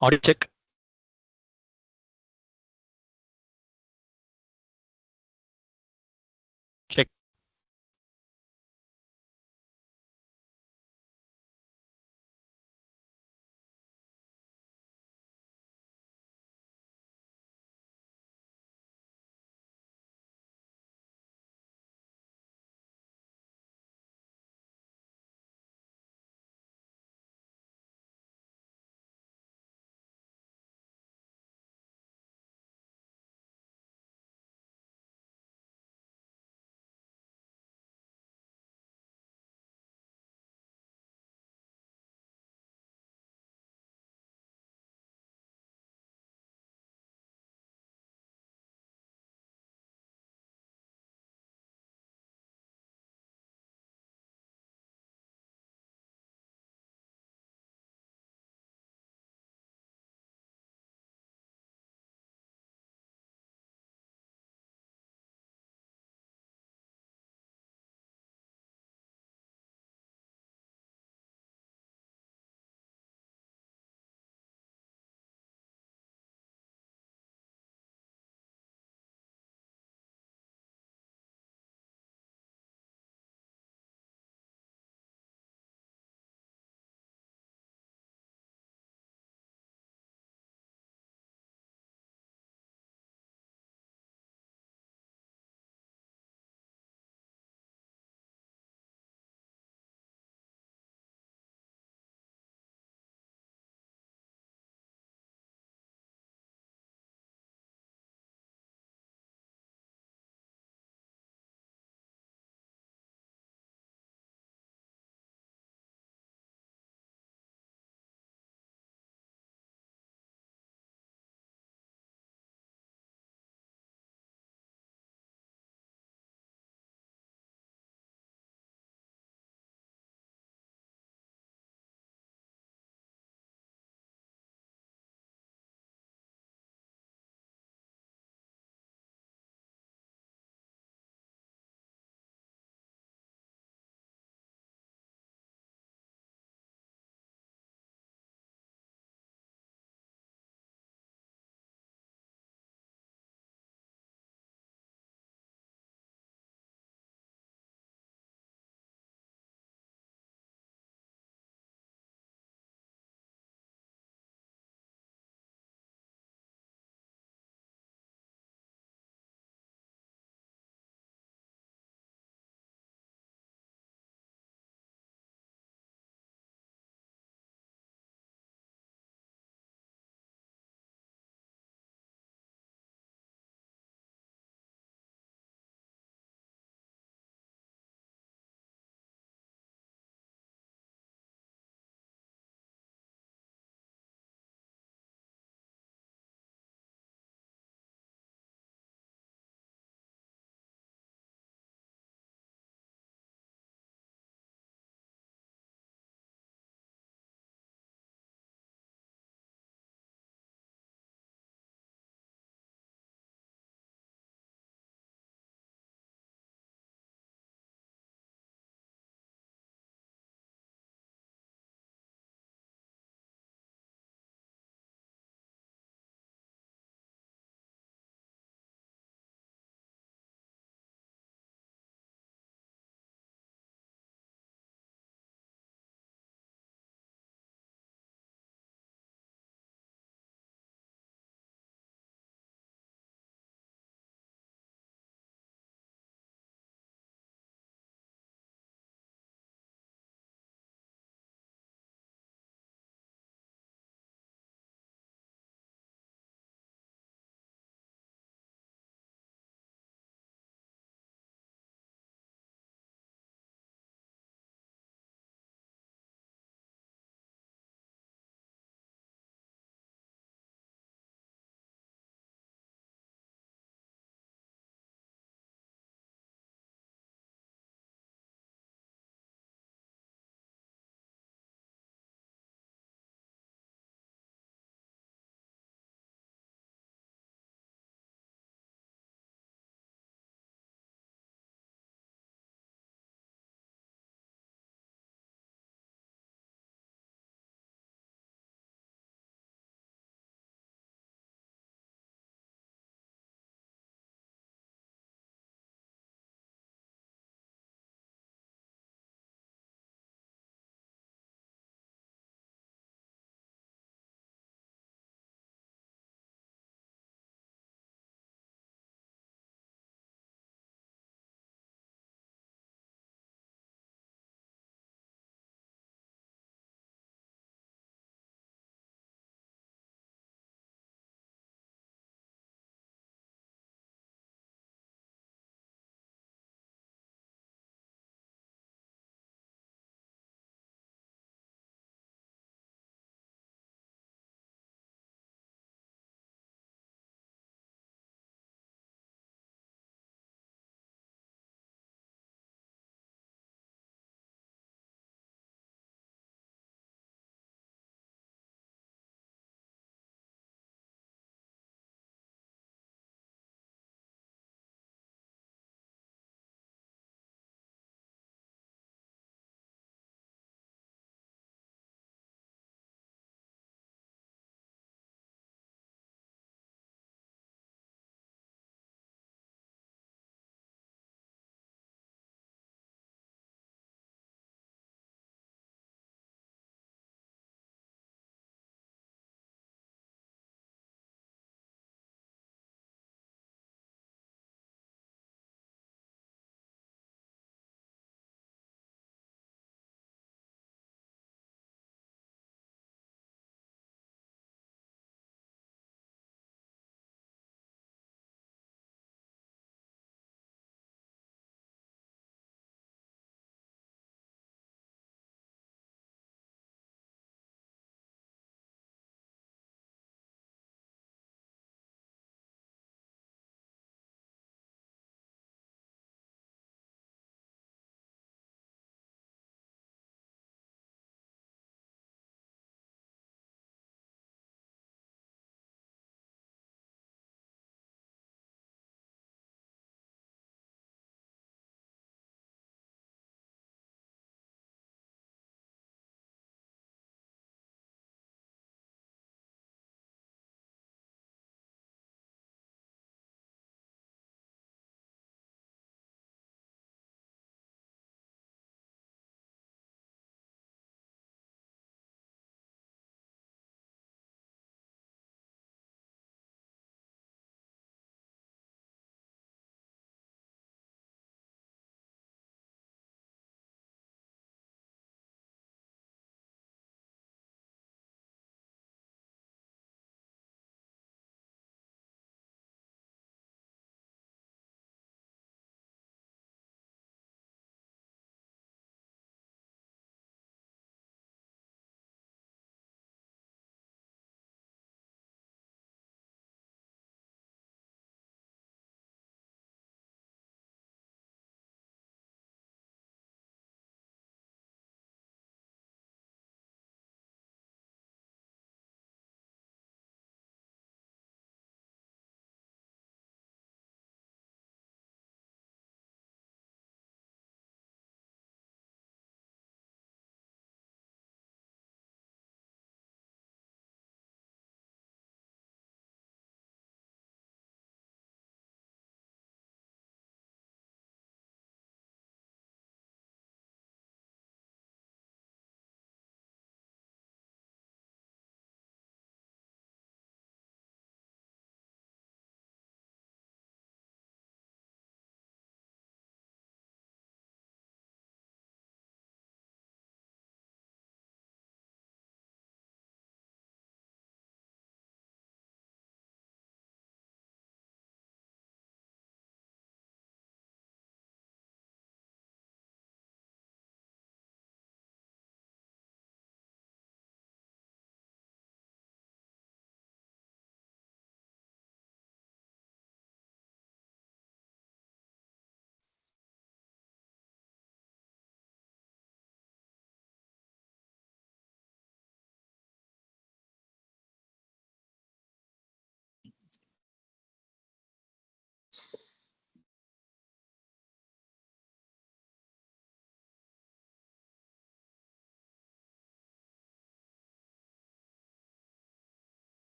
Audio check. Check.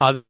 அது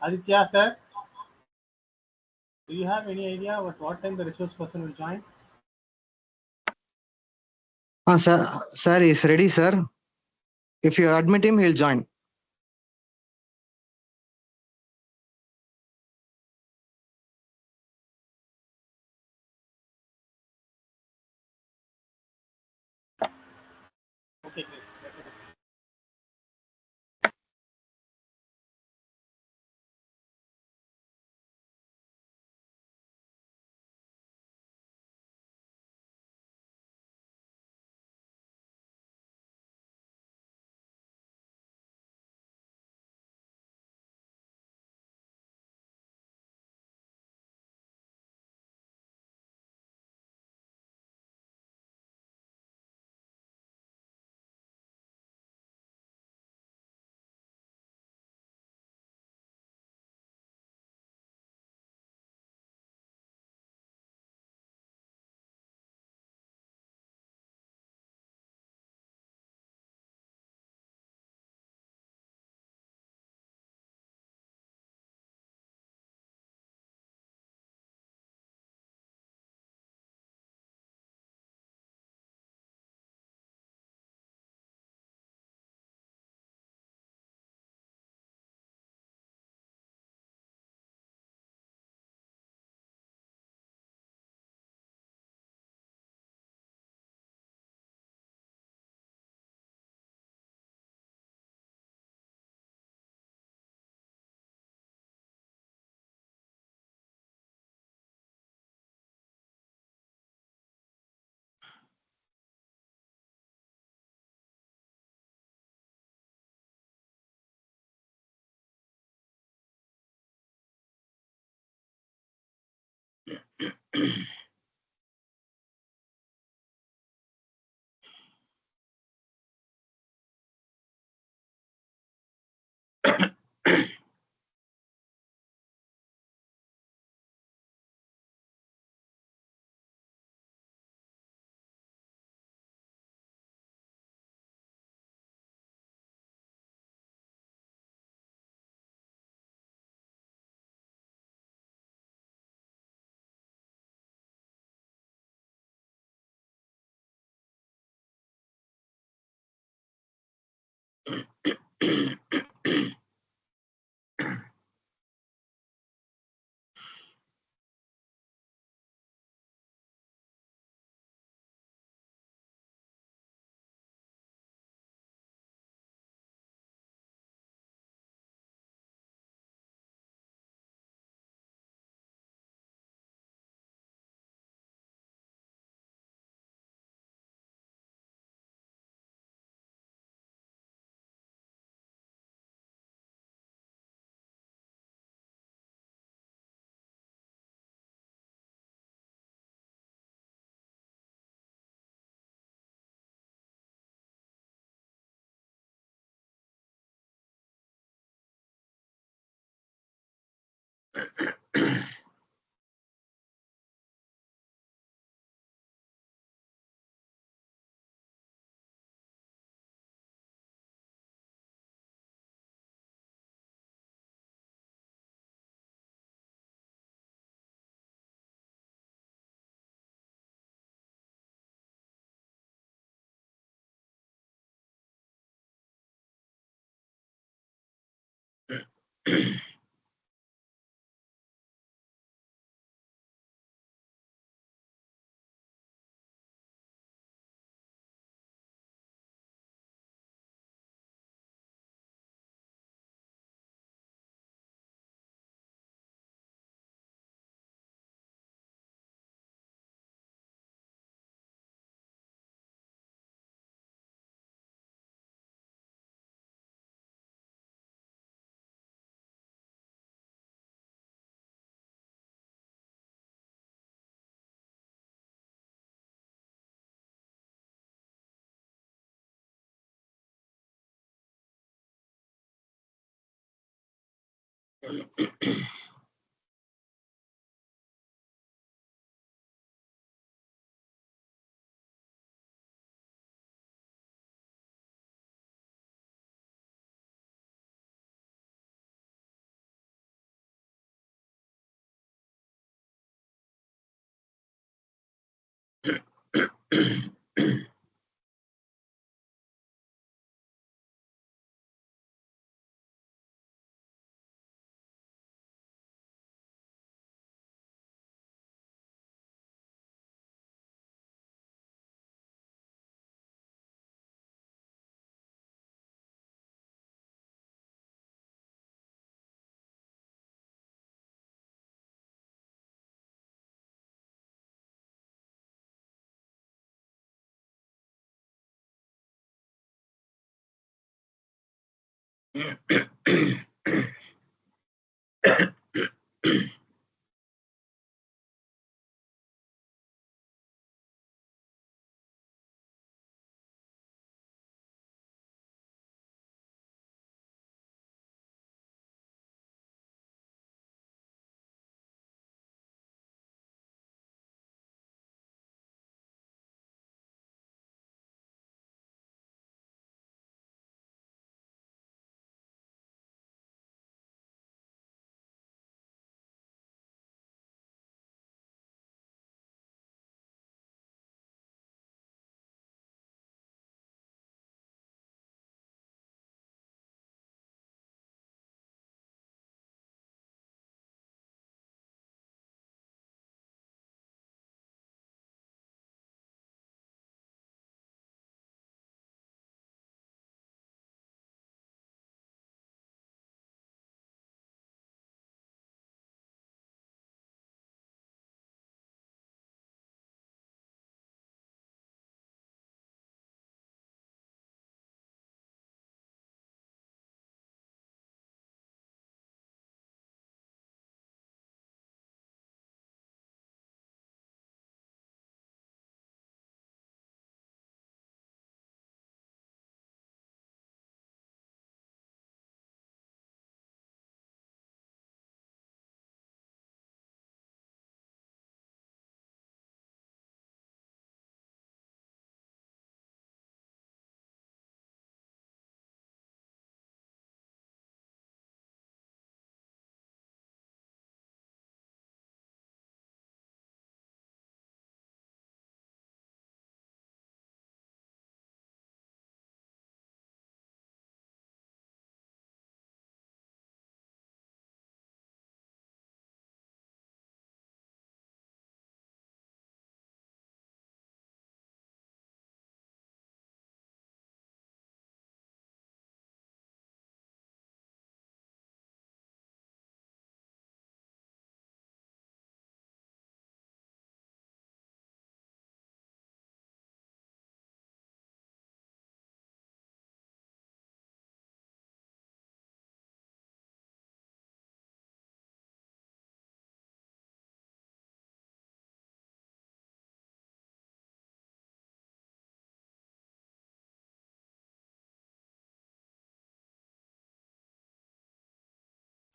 Aditya sir, do you have any idea at what time the resource person will join? Sir is ready, sir. If you admit him, he'll join. Okay, great.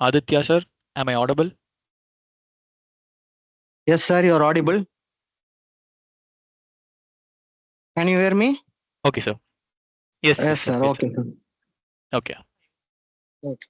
Aditya sir, am I audible? Yes, sir, you're audible. Can you hear me? Okay, sir. Yes, Yes, sir. sir. Yes, Okay, sir. sir. Okay. Okay.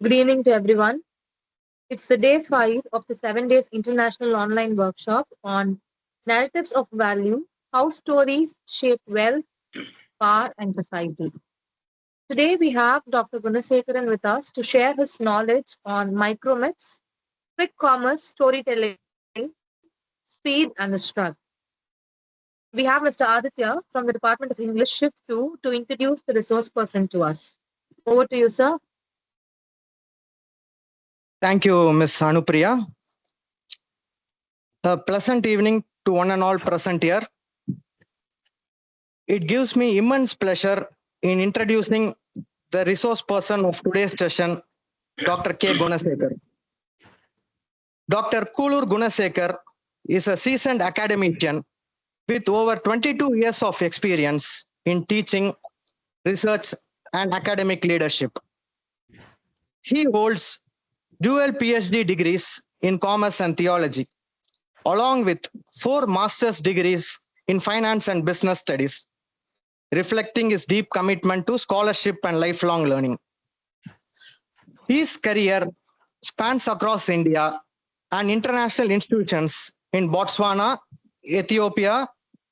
Good evening to everyone. It's the day 5 of the 7 days international online workshop on narratives of value, how stories shape wealth, power, and society. Today we have Dr. Gunasekaran with us to share his knowledge on micromyths, quick commerce, storytelling, speed, and the struggle. We have Mr. Aditya from the Department of English Shift 2 to introduce the resource person to us. Over to you, sir. Thank you, Miss Anupriya. A pleasant evening to one and all present here. It gives me immense pleasure in introducing the resource person of today's session, Dr. K. Gunasekhar. Dr. Kulur Gunasekhar is a seasoned academician with over 22 years of experience in teaching, research, and academic leadership. He holds dual PhD degrees in commerce and theology, along with 4 master's degrees in finance and business studies, reflecting his deep commitment to scholarship and lifelong learning. His career spans across India and international institutions in Botswana, Ethiopia,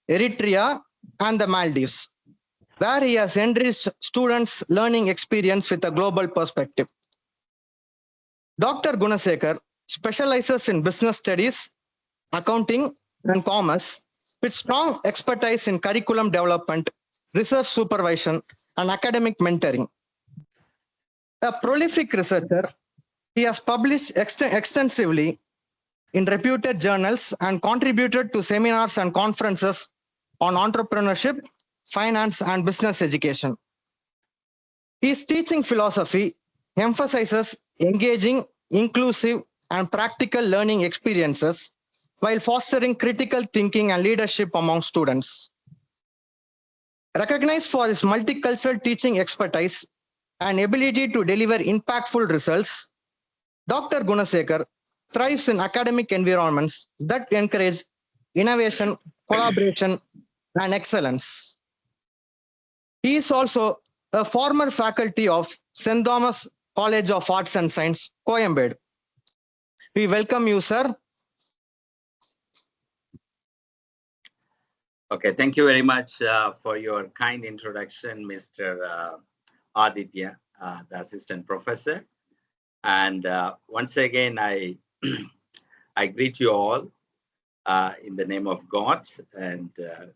Eritrea, and the Maldives, where he has enriched students' learning experience with a global perspective. Dr. Gunasekhar specializes in business studies, accounting, and commerce, with strong expertise in curriculum development, research supervision, and academic mentoring. A prolific researcher, he has published extensively in reputed journals and contributed to seminars and conferences on entrepreneurship, finance, and business education. His teaching philosophy emphasizes engaging, inclusive, and practical learning experiences while fostering critical thinking and leadership among students. Recognized for his multicultural teaching expertise and ability to deliver impactful results, Dr. Gunasekhar thrives in academic environments that encourage innovation, collaboration, and excellence. He is also a former faculty of St. Thomas College of Arts and Science, Coimbatore. We welcome you, sir. Okay, thank you very much for your kind introduction, Mr. Aditya, the assistant professor. And once again, I I greet you all in the name of God, and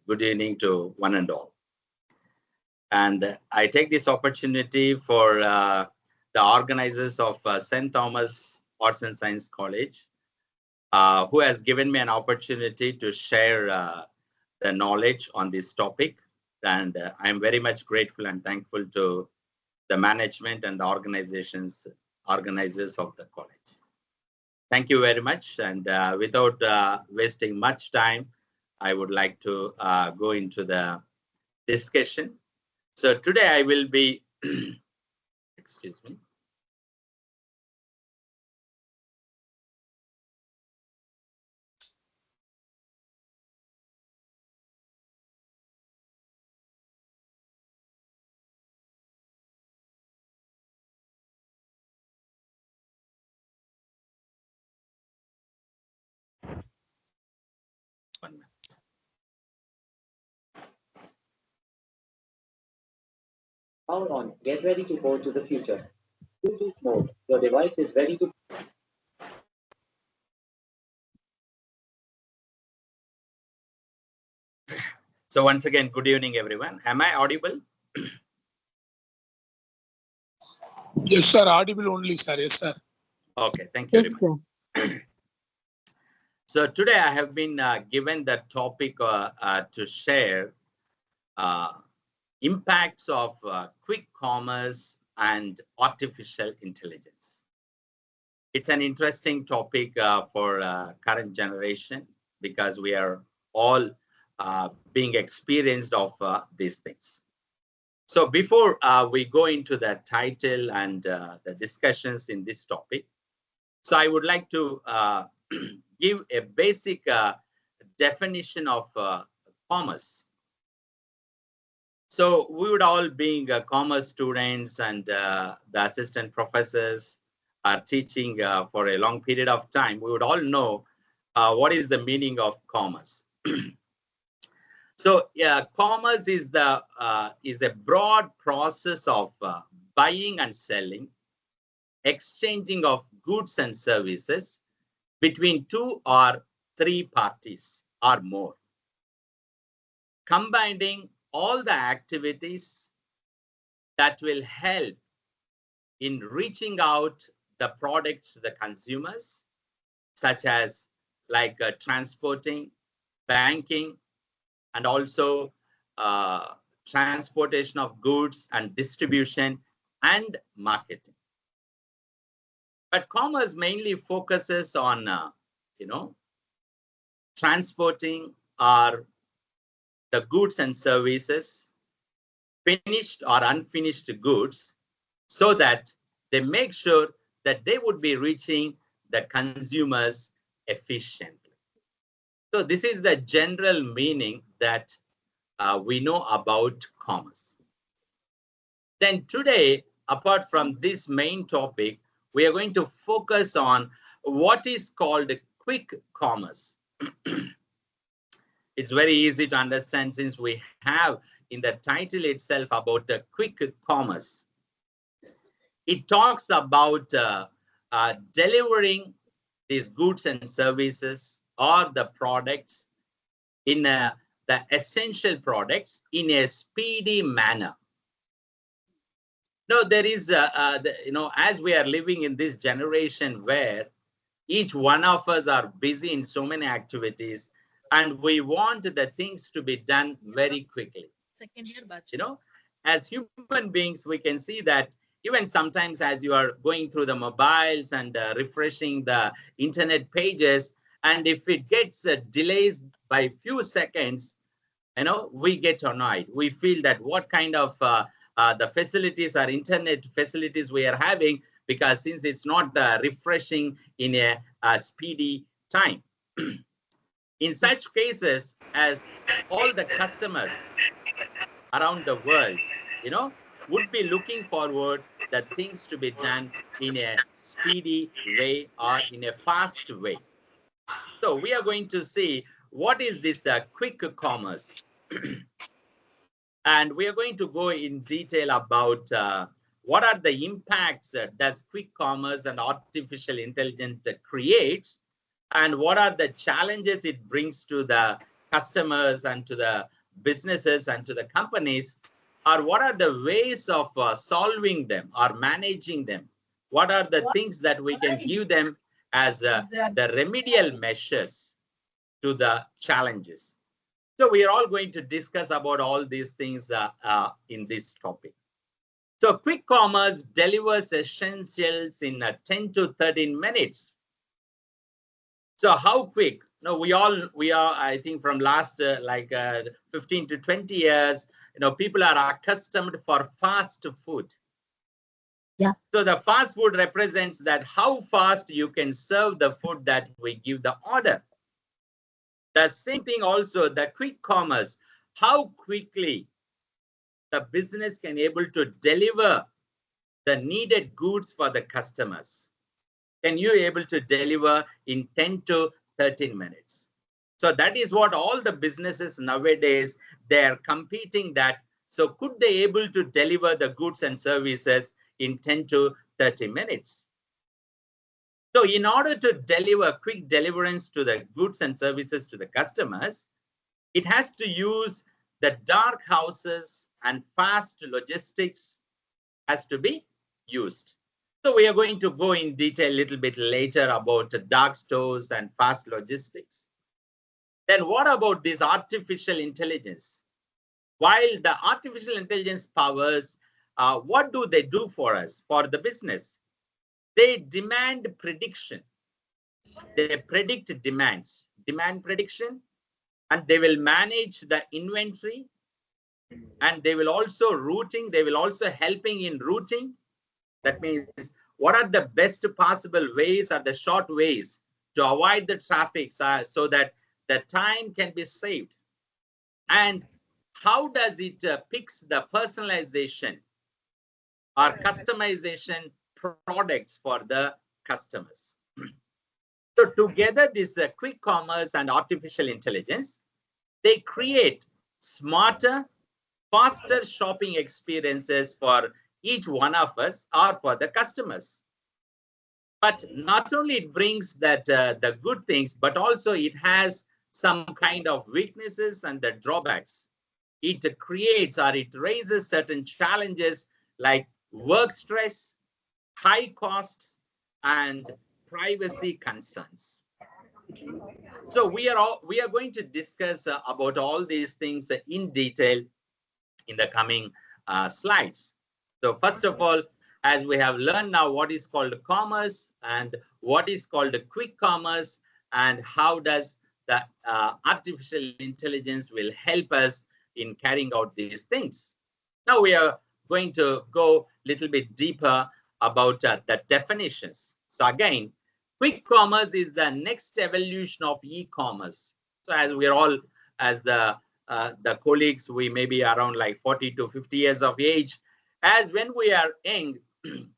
good evening to one and all. And I take this opportunity for the organizers of St. Thomas Arts and Science College, who has given me an opportunity to share the knowledge on this topic. And I'm very much grateful and thankful to the management and the organizers of the college. Thank you very much. And without wasting much time, I would like to go into the discussion. So today I will be, excuse me. One minute. Power on. Get ready to go to the future. Bluetooth mode. Your device is ready to. So once again, good evening, everyone. Am I audible? Yes, sir. Audible only, sir. Yes, sir. Okay, thank you Yes, very much. So today I have been given the topic to share impacts of quick commerce and artificial intelligence. It's an interesting topic for current generation because we are all being experienced of these things. So before we go into the title and the discussions in this topic, so I would like to give a basic definition of commerce. So we would all being commerce students and the assistant professors are teaching for a long period of time, we would all know what is the meaning of commerce. So commerce is a broad process of buying and selling, exchanging of goods and services between 2 or 3 parties or more, combining all the activities that will help in reaching out the products to the consumers, such as like transporting, banking, and also transportation of goods and distribution and marketing. But commerce mainly focuses on, transporting or the goods and services, finished or unfinished goods, so that they make sure that they would be reaching the consumers efficiently. So this is the general meaning that we know about commerce. Then today, apart from this main topic, we are going to focus on what is called quick commerce. It's very easy to understand since we have in the title itself about the quick commerce. It talks about delivering these goods and services or the products in the essential products in a speedy manner. No, there is, as we are living in this generation where each one of us are busy in so many activities and we want the things to be done very quickly. As human beings, we can see that even sometimes as you are going through the mobiles and refreshing the internet pages, and if it gets delays by few seconds, we get annoyed. We feel that what kind of the facilities or internet facilities we are having, because since it's not refreshing in a speedy time. In such cases, as all the customers around the world, would be looking forward that things to be done in a speedy way or in a fast way. So we are going to see what is this quick commerce. And we are going to go in detail about what are the impacts does quick commerce and artificial intelligence creates, and what are the challenges it brings to the customers and to the businesses and to the companies, or what are the ways of solving them or managing them? What are the things that we can give them as the remedial measures to the challenges? So we are all going to discuss about all these things in this topic. So quick commerce delivers essentials in 10 to 13 minutes. So how quick? No, we are, I think from last 15 to 20 years, people are accustomed for fast food. Yeah. So the fast food represents that how fast you can serve the food that we give the order. The same thing also, the quick commerce, how quickly the business can able to deliver the needed goods for the customers. Can you able to deliver in 10 to 13 minutes? So that is what all the businesses nowadays, they are competing that. So could they able to deliver the goods and services in 10 to 30 minutes? So in order to deliver quick deliverance to the goods and services to the customers, it has to use the dark houses and fast logistics has to be used. So we are going to go in detail a little bit later about dark stores and fast logistics. Then what about this artificial intelligence? While the artificial intelligence powers, what do they do for us, for the business? They demand prediction. They predict demands, demand prediction, and they will manage the inventory, and they will also routing, they will also helping in routing. That means what are the best possible ways or the short ways to avoid the traffic so that the time can be saved? And how does it picks the personalization or customization products for the customers? So together, this quick commerce and artificial intelligence, they create smarter, faster shopping experiences for each one of us or for the customers. But not only it brings that the good things, but also it has some kind of weaknesses and the drawbacks. It creates or it raises certain challenges like work stress, high costs, and privacy concerns. So we are going to discuss about all these things in detail in the coming slides. So first of all, as we have learned now what is called commerce and what is called quick commerce, and how does the artificial intelligence will help us in carrying out these things. Now we are going to go a little bit deeper about the definitions. So again, quick commerce is the next evolution of e-commerce. So as we're all, as the colleagues, we may be around like 40 to 50 years of age. As when we are young,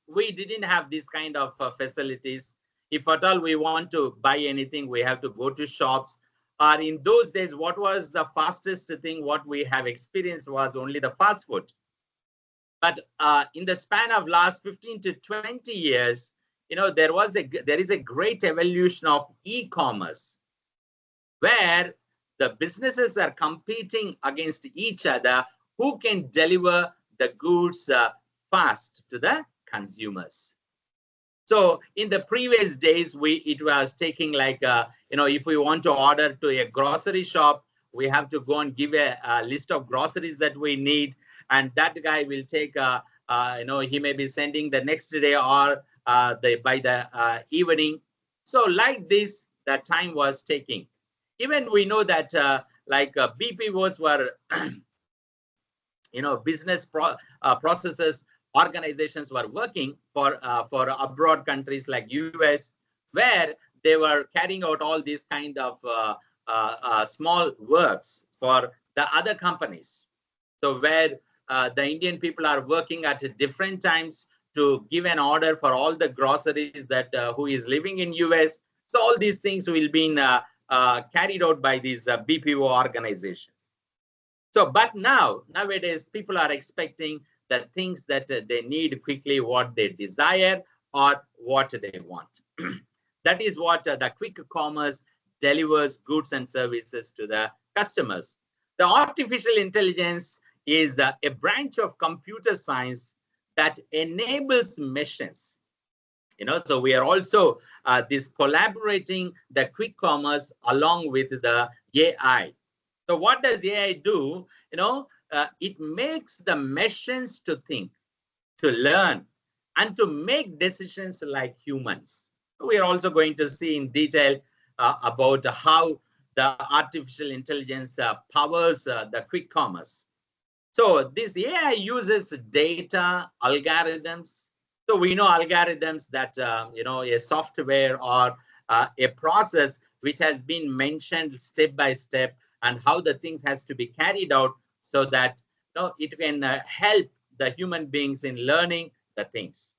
we didn't have this kind of facilities. If at all we want to buy anything, we have to go to shops. Or in those days, what was the fastest thing what we have experienced was only the fast food. But in the span of last 15 to 20 years, there is a great evolution of e-commerce, where the businesses are competing against each other who can deliver the goods fast to the consumers. So in the previous days, it was taking like, if we want to order to a grocery shop, we have to go and give a list of groceries that we need. And that guy will take, he may be sending the next day or by the evening. So like this, the time was taking. Even we know that BPOs were, business processes, organizations were working for abroad countries like US, where they were carrying out all these kind of small works for the other companies. So where the Indian people are working at different times to give an order for all the groceries that who is living in US. So all these things will be carried out by these BPO organizations. So, but nowadays, people are expecting the things that they need quickly, what they desire or what they want. That is what the quick commerce delivers goods and services to the customers. The artificial intelligence is a branch of computer science that enables machines. So we are also this collaborating the quick commerce along with the AI. So what does AI do? It makes the machines to think, to learn, and to make decisions like humans. We are also going to see in detail about how the artificial intelligence powers the quick commerce. So this AI uses data, algorithms. So we know algorithms that, a software or a process which has been mentioned step by step and how the things has to be carried out so that it can help the human beings in learning the things.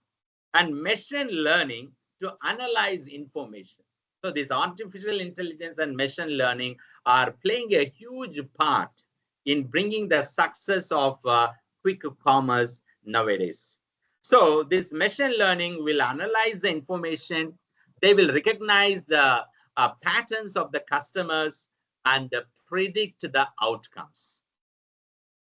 And machine learning to analyze information. So this artificial intelligence and machine learning are playing a huge part in bringing the success of quick commerce nowadays. So this machine learning will analyze the information. They will recognize the patterns of the customers and predict the outcomes.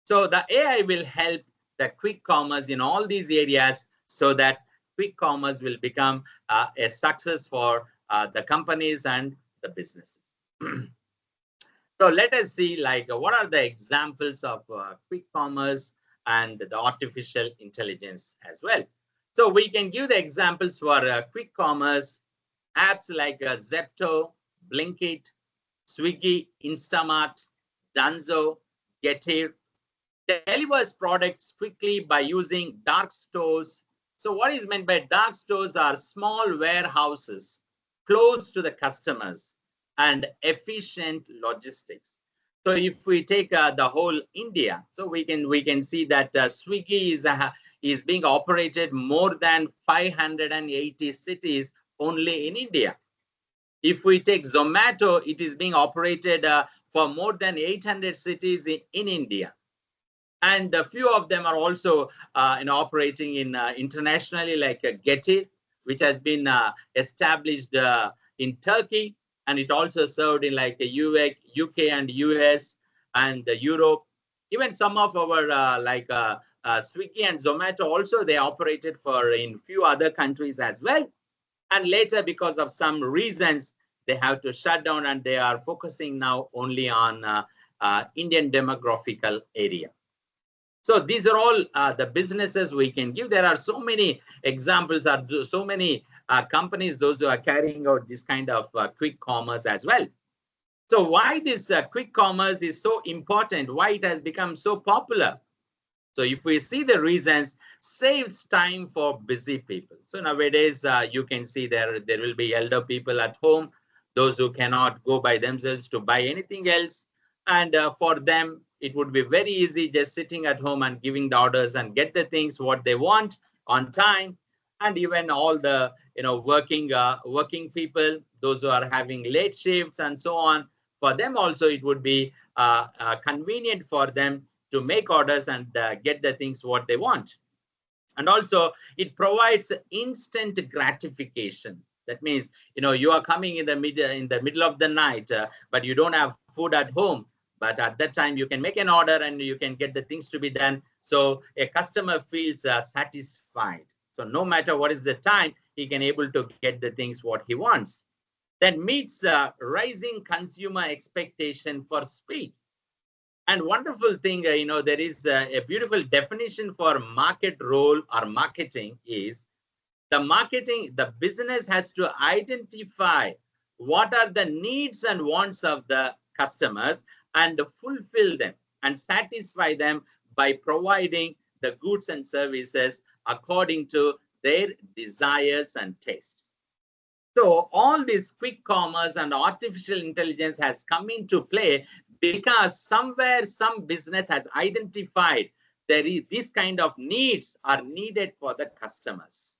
So the AI will help the quick commerce in all these areas so that quick commerce will become a success for the companies and the businesses. So let us see what are the examples of quick commerce and the artificial intelligence as well. So we can give the examples for quick commerce apps like Zepto, Blinkit, Swiggy, Instamart, Dunzo, Getir delivers products quickly by using dark stores. So what is meant by dark stores are small warehouses close to the customers and efficient logistics. So if we take the whole India, so we can see that Swiggy is being operated more than 580 cities only in India. If we take Zomato, it is being operated for more than 800 cities in India. And a few of them are also operating in internationally, like Getir, which has been established in Turkey, and it also served in like the UK and US and Europe. Even some of our Swiggy and Zomato also, they operated for in few other countries as well. And later, because of some reasons, they have to shut down, and they are focusing now only on Indian demographical area. So these are all the businesses we can give. There are so many examples, so many companies, those who are carrying out this kind of quick commerce as well. So why this quick commerce is so important, why it has become so popular? So if we see the reasons, saves time for busy people. So nowadays, you can see there will be elder people at home, those who cannot go by themselves to buy anything else. And for them, it would be very easy just sitting at home and giving the orders and get the things what they want on time. And even all the working people, those who are having late shifts and so on, for them also it would be convenient for them to make orders and get the things what they want. And also it provides instant gratification. That means you are coming in the middle of the night, but you don't have food at home. But at that time, you can make an order and you can get the things to be done. So a customer feels satisfied. So no matter what is the time, he can able to get the things what he wants. Then meets rising consumer expectation for speed. And wonderful thing, there is a beautiful definition for market role or marketing is the business has to identify what are the needs and wants of the customers and fulfill them and satisfy them by providing the goods and services according to their desires and tastes. So all this quick commerce and artificial intelligence has come into play because somewhere some business has identified there is this kind of needs are needed for the customers.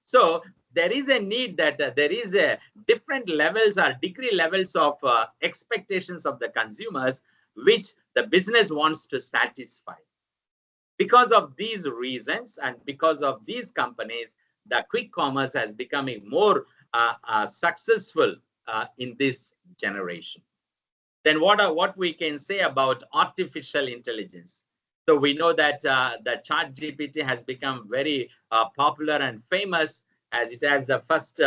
So there is a need that there is a different levels or degree levels of expectations of the consumers, which the business wants to satisfy. Because of these reasons and because of these companies, the quick commerce has becoming more successful in this generation. Then what we can say about artificial intelligence? So we know that the ChatGPT has become very popular and famous as it has the first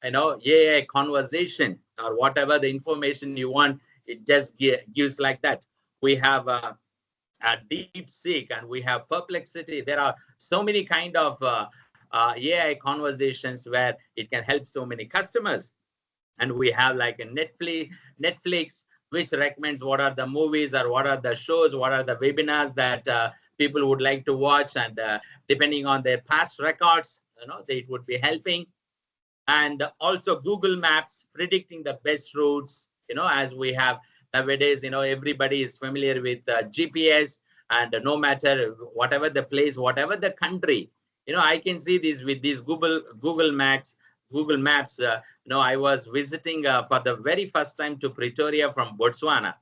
AI conversation or whatever the information you want, it just gives like that. We have a DeepSeek and we have Perplexity. There are so many kind of AI conversations where it can help so many customers. And we have like a Netflix, which recommends what are the movies or what are the shows, what are the webinars that people would like to watch, and depending on their past records, it would be helping. And also Google Maps predicting the best routes, as we have nowadays, everybody is familiar with GPS, and no matter whatever the place, whatever the country, I can see this with these Google Maps. I was visiting for the very first time to Pretoria from Botswana.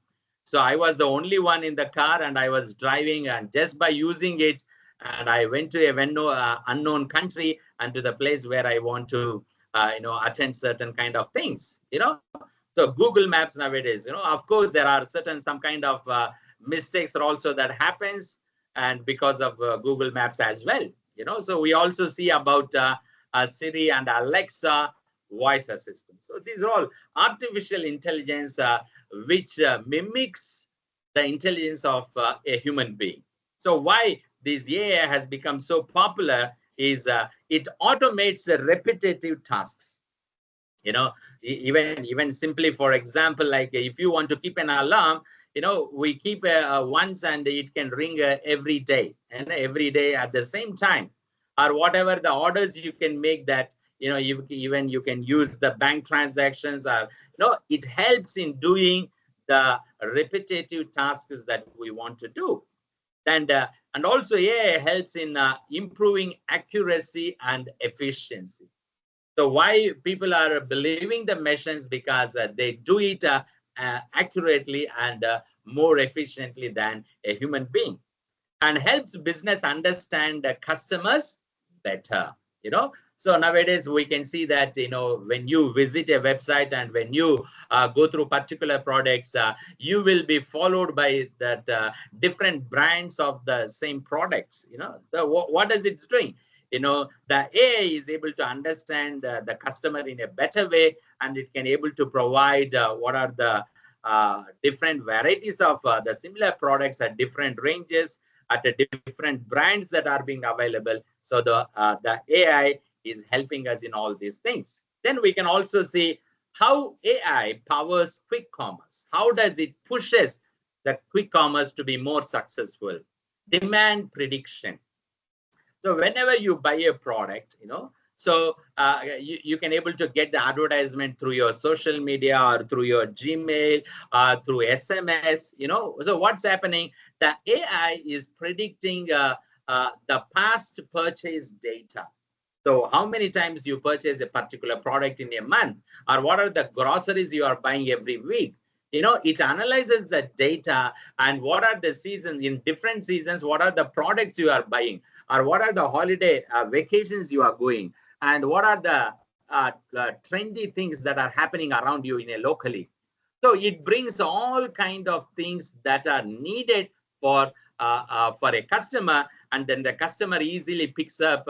So I was the only one in the car, and I was driving, and just by using it, and I went to a unknown country and to the place where I want to, attend certain kind of things, So Google Maps nowadays, of course, there are some kind of mistakes also that happens, and because of Google Maps as well, So we also see about Siri and Alexa voice assistant. So these are all artificial intelligence which mimics the intelligence of a human being. So why this AI has become so popular is it automates the repetitive tasks. Even simply, for example, like if you want to keep an alarm, we keep once and it can ring every day, and every day at the same time, or whatever the orders you can make that, even you can use the bank transactions, or, it helps in doing the repetitive tasks that we want to do. And also AI helps in improving accuracy and efficiency. So why people are believing the machines? Because they do it accurately and more efficiently than a human being, and helps business understand the customers better. So nowadays we can see that, when you visit a website and when you go through particular products, you will be followed by that different brands of the same products. So what is it doing? The AI is able to understand the customer in a better way, and it can able to provide what are the different varieties of the similar products at different ranges, at a different brands that are being available. So the AI is helping us in all these things. Then we can also see how AI powers quick commerce. How does it pushes the quick commerce to be more successful? Demand prediction. So whenever you buy a product, so you can able to get the advertisement through your social media or through your Gmail, through SMS, So what's happening? The AI is predicting the past purchase data. So how many times you purchase a particular product in a month, or what are the groceries you are buying every week? It analyzes the data, and what are the seasons, in different seasons, what are the products you are buying, or what are the holiday vacations you are going, and what are the trendy things that are happening around you in a locally. So it brings all kind of things that are needed for a customer, and then the customer easily picks up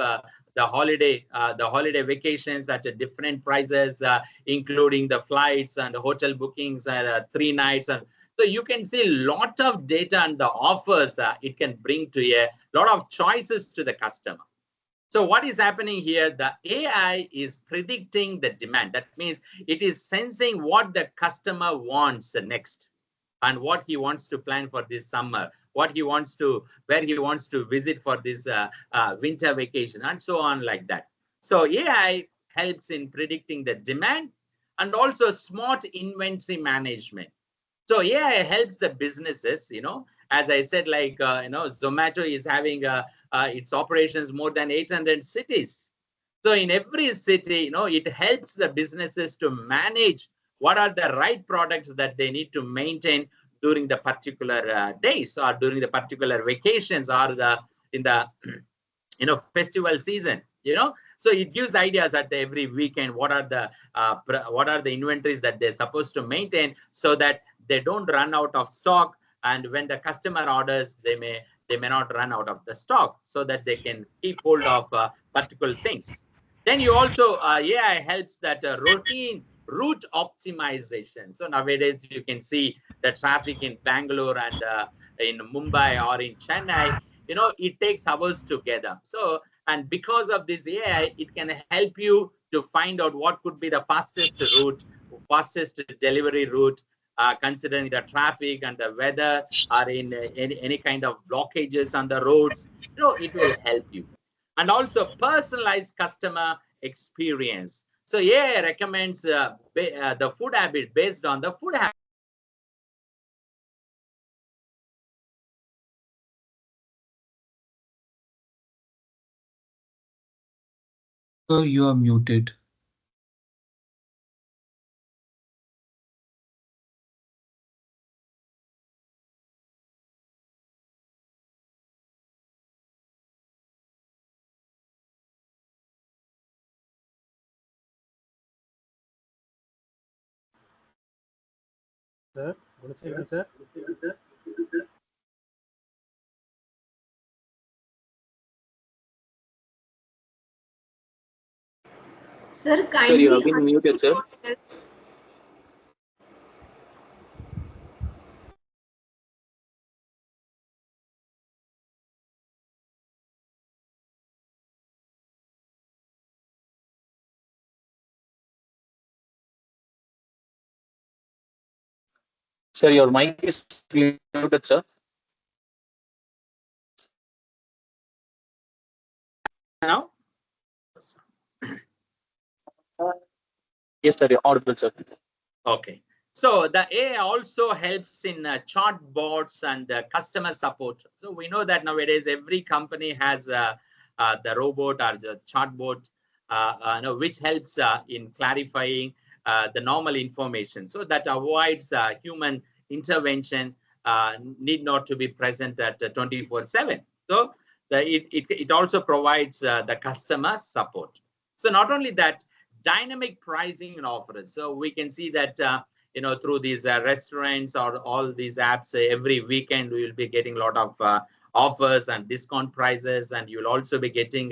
the holiday vacations at different prices, including the flights and hotel bookings, 3 nights. And so you can see a lot of data and the offers it can bring to a lot of choices to the customer. So what is happening here? The AI is predicting the demand. That means it is sensing what the customer wants next, and what he wants to plan for this summer, where he wants to visit for this winter vacation, and so on like that. So AI helps in predicting the demand, and also smart inventory management. So AI helps the businesses, as I said, like, Zomato is having its operations more than 800 cities. So in every city, it helps the businesses to manage what are the right products that they need to maintain during the particular days, or during the particular vacations, or in the festival season. So it gives ideas at every weekend what are the inventories that they're supposed to maintain, so that they don't run out of stock, and when the customer orders, they may not run out of the stock, so that they can keep hold of particular things. Then you also AI helps that routine route optimization. So nowadays you can see the traffic in Bangalore and in Mumbai or in Chennai, it takes hours together. So, and because of this AI, it can help you to find out what could be the fastest route, fastest delivery route, considering the traffic and the weather or in any kind of blockages on the roads. It will help you. And also personalized customer experience. So AI recommends the food habit based on the food habit. Sir, you are muted. Sir, GUNASHEKHAR sir. Sir, Sir, kindly you have been muted, sir. yourself. Sir, your mic is muted, sir. Now? Yes, sir, you're audible, sir. Okay. So the AI also helps in chatbots and customer support. So we know that nowadays every company has the robot or the chatbot, which helps in clarifying the normal information. So that avoids human intervention, need not to be present at 24/7. So it also provides the customer support. So not only that, dynamic pricing and offers. So we can see that through these restaurants or all these apps, every weekend we will be getting a lot of offers and discount prices, and you'll also be getting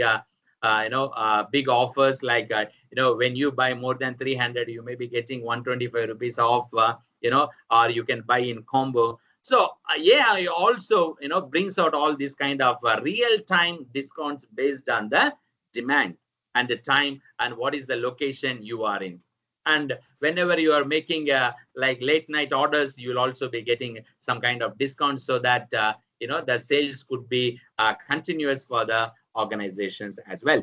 big offers like when you buy more than 300, you may be getting 125 rupees off, or you can buy in combo. So yeah, it also brings out all these kind of real-time discounts based on the demand and the time and what is the location you are in. And whenever you are making like late night orders, you'll also be getting some kind of discount, so that the sales could be continuous for the organizations as well.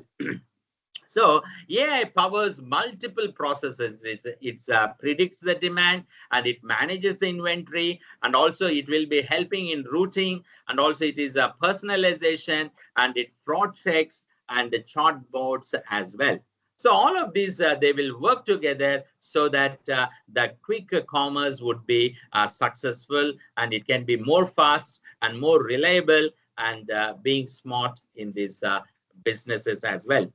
So AI powers multiple processes. It predicts the demand, and it manages the inventory, and also it will be helping in routing, and also it is a personalization, and it fraud checks and the chatbots as well. So all of these, they will work together so that the quick commerce would be successful, and it can be more fast and more reliable, and being smart in these businesses as well.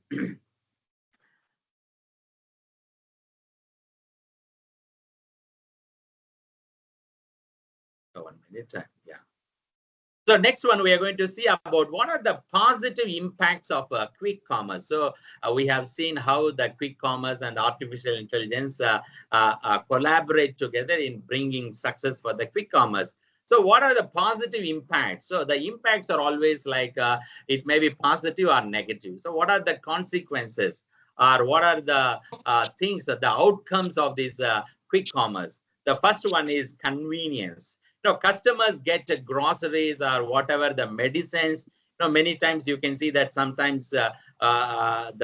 So 1 minute, yeah. So next one, we are going to see about what are the positive impacts of quick commerce. So we have seen how the quick commerce and artificial intelligence collaborate together in bringing success for the quick commerce. So what are the positive impacts? So the impacts are always like it may be positive or negative. So what are the consequences, or what are the things, that the outcomes of this quick commerce? The first one is convenience. Customers get groceries or whatever, the medicines. Many times you can see that sometimes the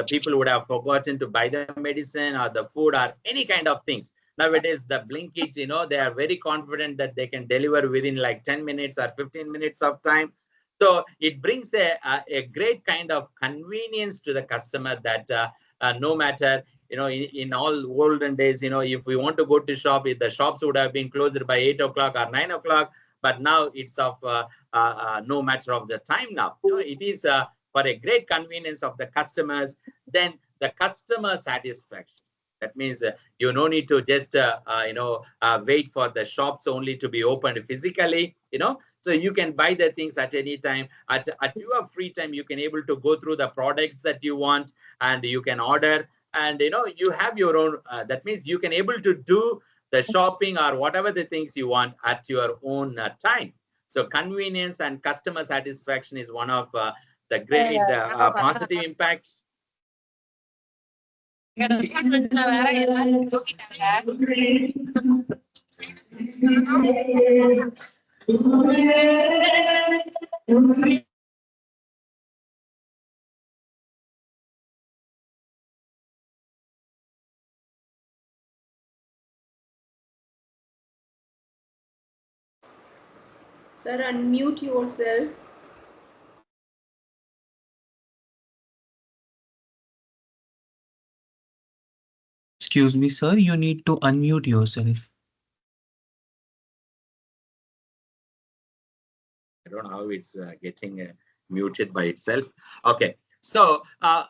people would have forgotten to buy the medicine or the food or any kind of things. Nowadays, the Blinkit, they are very confident that they can deliver within like 10 minutes or 15 minutes of time. So it brings a great kind of convenience to the customer, that no matter, in all olden days, if we want to go to shop, if the shops would have been closed by 8 o'clock or 9 o'clock, but now it's of no matter of the time now. It is for a great convenience of the customers. Then the customer satisfaction. That means you no need to just wait for the shops only to be opened physically. So you can buy the things at any time. At your free time, you can able to go through the products that you want, and you can order. and you have your own. That means you can able to do the shopping or whatever the things you want at your own time. So convenience and customer satisfaction is one of the great positive impacts. Sir, unmute yourself. Excuse me, sir. You need to unmute yourself. I don't know how it's getting muted by itself. Okay. So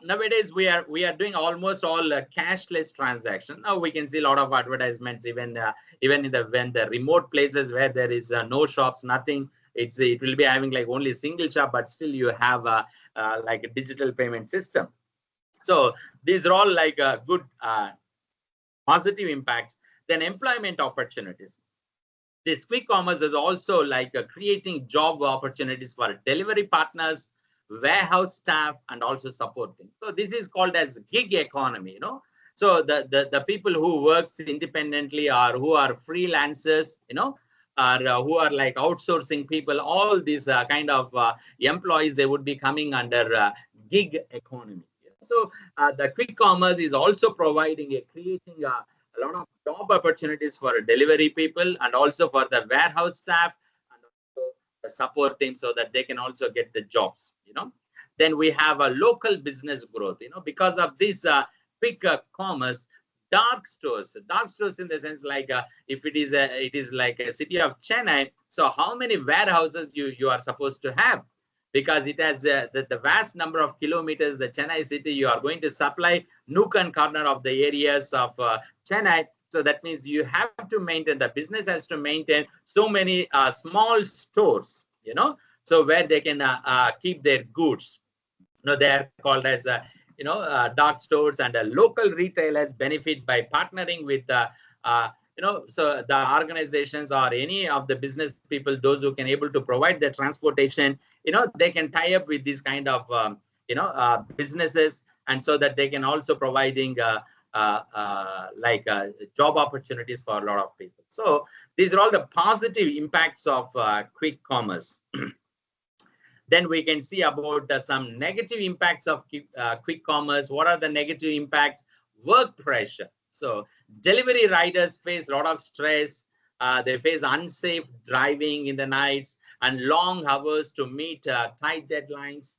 nowadays we are doing almost all cashless transaction. Now we can see a lot of advertisements, even in the remote places where there is no shops, nothing. It will be having like only single shop, but still you have like a digital payment system. So these are all like good positive impacts. Then employment opportunities. This quick commerce is also like creating job opportunities for delivery partners, warehouse staff, and also supporting. So this is called as gig economy, So the people who works independently or who are freelancers, or who are like outsourcing people, all these kind of employees, they would be coming under gig economy. So the quick commerce is also creating a lot of job opportunities for delivery people and also for the warehouse staff and also the support team, so that they can also get the jobs. Then we have a local business growth. Because of this quick commerce, dark stores in the sense like if it is like a city of Chennai. So how many warehouses you are supposed to have? Because it has the vast number of kilometers, the Chennai city, you are going to supply nook and corner of the areas of Chennai. So that means you have to maintain, the business has to maintain so many small stores, so where they can keep their goods. They are called as, dark stores, and local retailers benefit by partnering with so the organizations or any of the business people, those who can able to provide the transportation, they can tie up with these kind of, businesses, and so that they can also providing job opportunities for a lot of people. So these are all the positive impacts of quick commerce. Then we can see about some negative impacts of quick commerce. What are the negative impacts? Work pressure. So delivery riders face a lot of stress. They face unsafe driving in the nights and long hours to meet tight deadlines.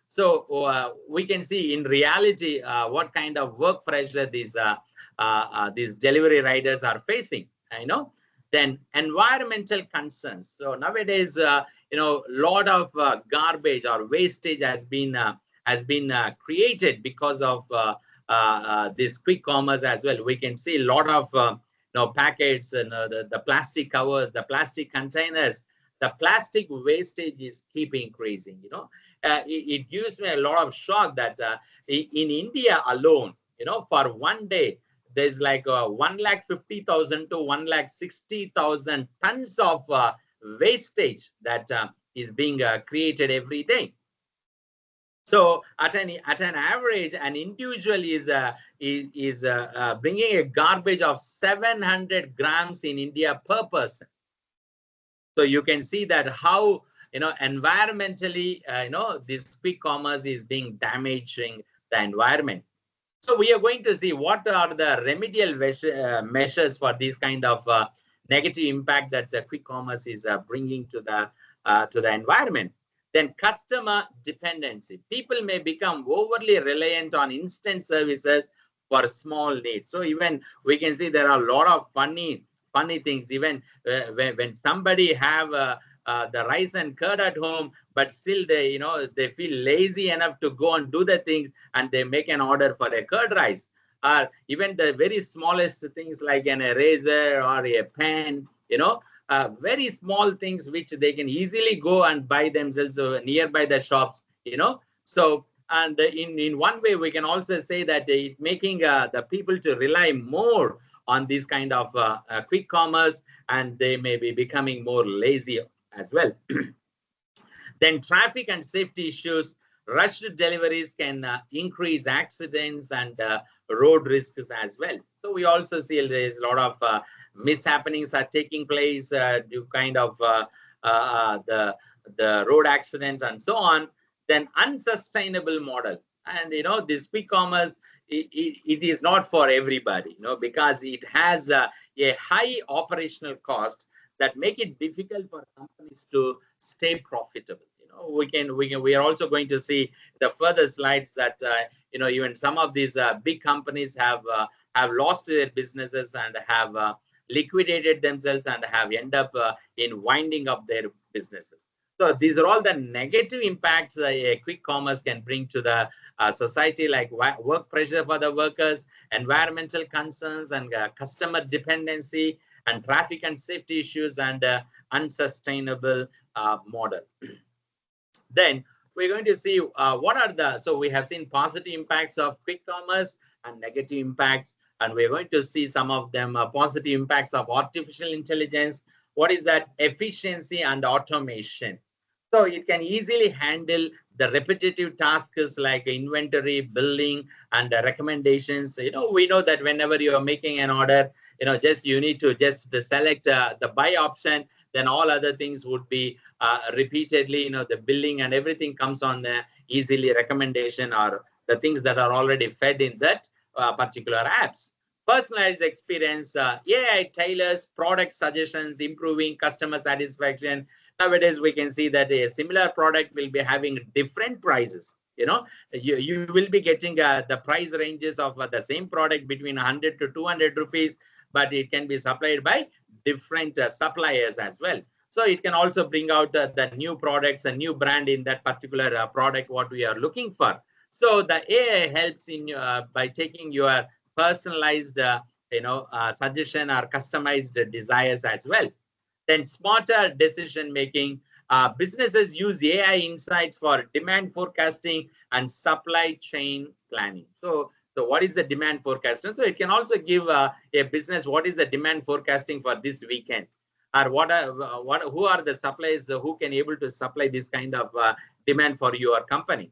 So we can see in reality what kind of work pressure these delivery riders are facing. Then environmental concerns. So nowadays, lot of garbage or wastage has been created because of this quick commerce as well. We can see a lot of packets and the plastic covers, the plastic containers. The plastic wastage is keep increasing. It gives me a lot of shock that in India alone, for one day, there's like 150,000 to 160,000 tons of wastage that is being created every day. So at an average, an individual is bringing a garbage of 700 grams in India per person. So you can see that how environmentally this quick commerce is being damaging the environment. So we are going to see what are the remedial measures for these kind of negative impact that the quick commerce is bringing to the environment. Then customer dependency. People may become overly reliant on instant services for small needs. So even we can see there are a lot of funny things. Even when somebody have the rice and curd at home, but still they feel lazy enough to go and do the things, and they make an order for a curd rice. Or even the very smallest things like an eraser or a pen, very small things which they can easily go and buy themselves nearby the shops. So And in one way, we can also say that it making the people to rely more on this kind of quick commerce, and they may be becoming more lazy as well. Then traffic and safety issues, rushed deliveries can increase accidents and road risks as well. So we also see there's a lot of mishappenings are taking place due kind of the road accidents and so on. Then unsustainable model, and this quick commerce, it is not for everybody, because it has a high operational cost that make it difficult for companies to stay profitable. We are also going to see the further slides that even some of these big companies have lost their businesses and have liquidated themselves and have end up in winding up their businesses. So these are all the negative impacts a quick commerce can bring to the society, like work pressure for the workers, environmental concerns, and customer dependency, and traffic and safety issues, and unsustainable model. Then we're going to see what are the, so we have seen positive impacts of quick commerce and negative impacts, and we're going to see some of them positive impacts of artificial intelligence. What is that? Efficiency and automation. So it can easily handle the repetitive tasks like inventory, billing, and recommendations. We know that whenever you are making an order, you need to just select the buy option, then all other things would be repeatedly, the billing and everything comes on easily recommendation or the things that are already fed in that particular apps. Personalized experience, AI tailors product suggestions, improving customer satisfaction. Nowadays, we can see that a similar product will be having different prices. You will be getting the price ranges of the same product between 100 to 200 rupees, but it can be supplied by different suppliers as well. So it can also bring out the new products, a new brand in that particular product, what we are looking for. So the AI helps in by taking your personalized suggestion or customized desires as well. Then smarter decision making. Businesses use AI insights for demand forecasting and supply chain planning. So what is the demand forecasting? So it can also give a business what is the demand forecasting for this weekend, or who are the suppliers who can able to supply this kind of demand for your company.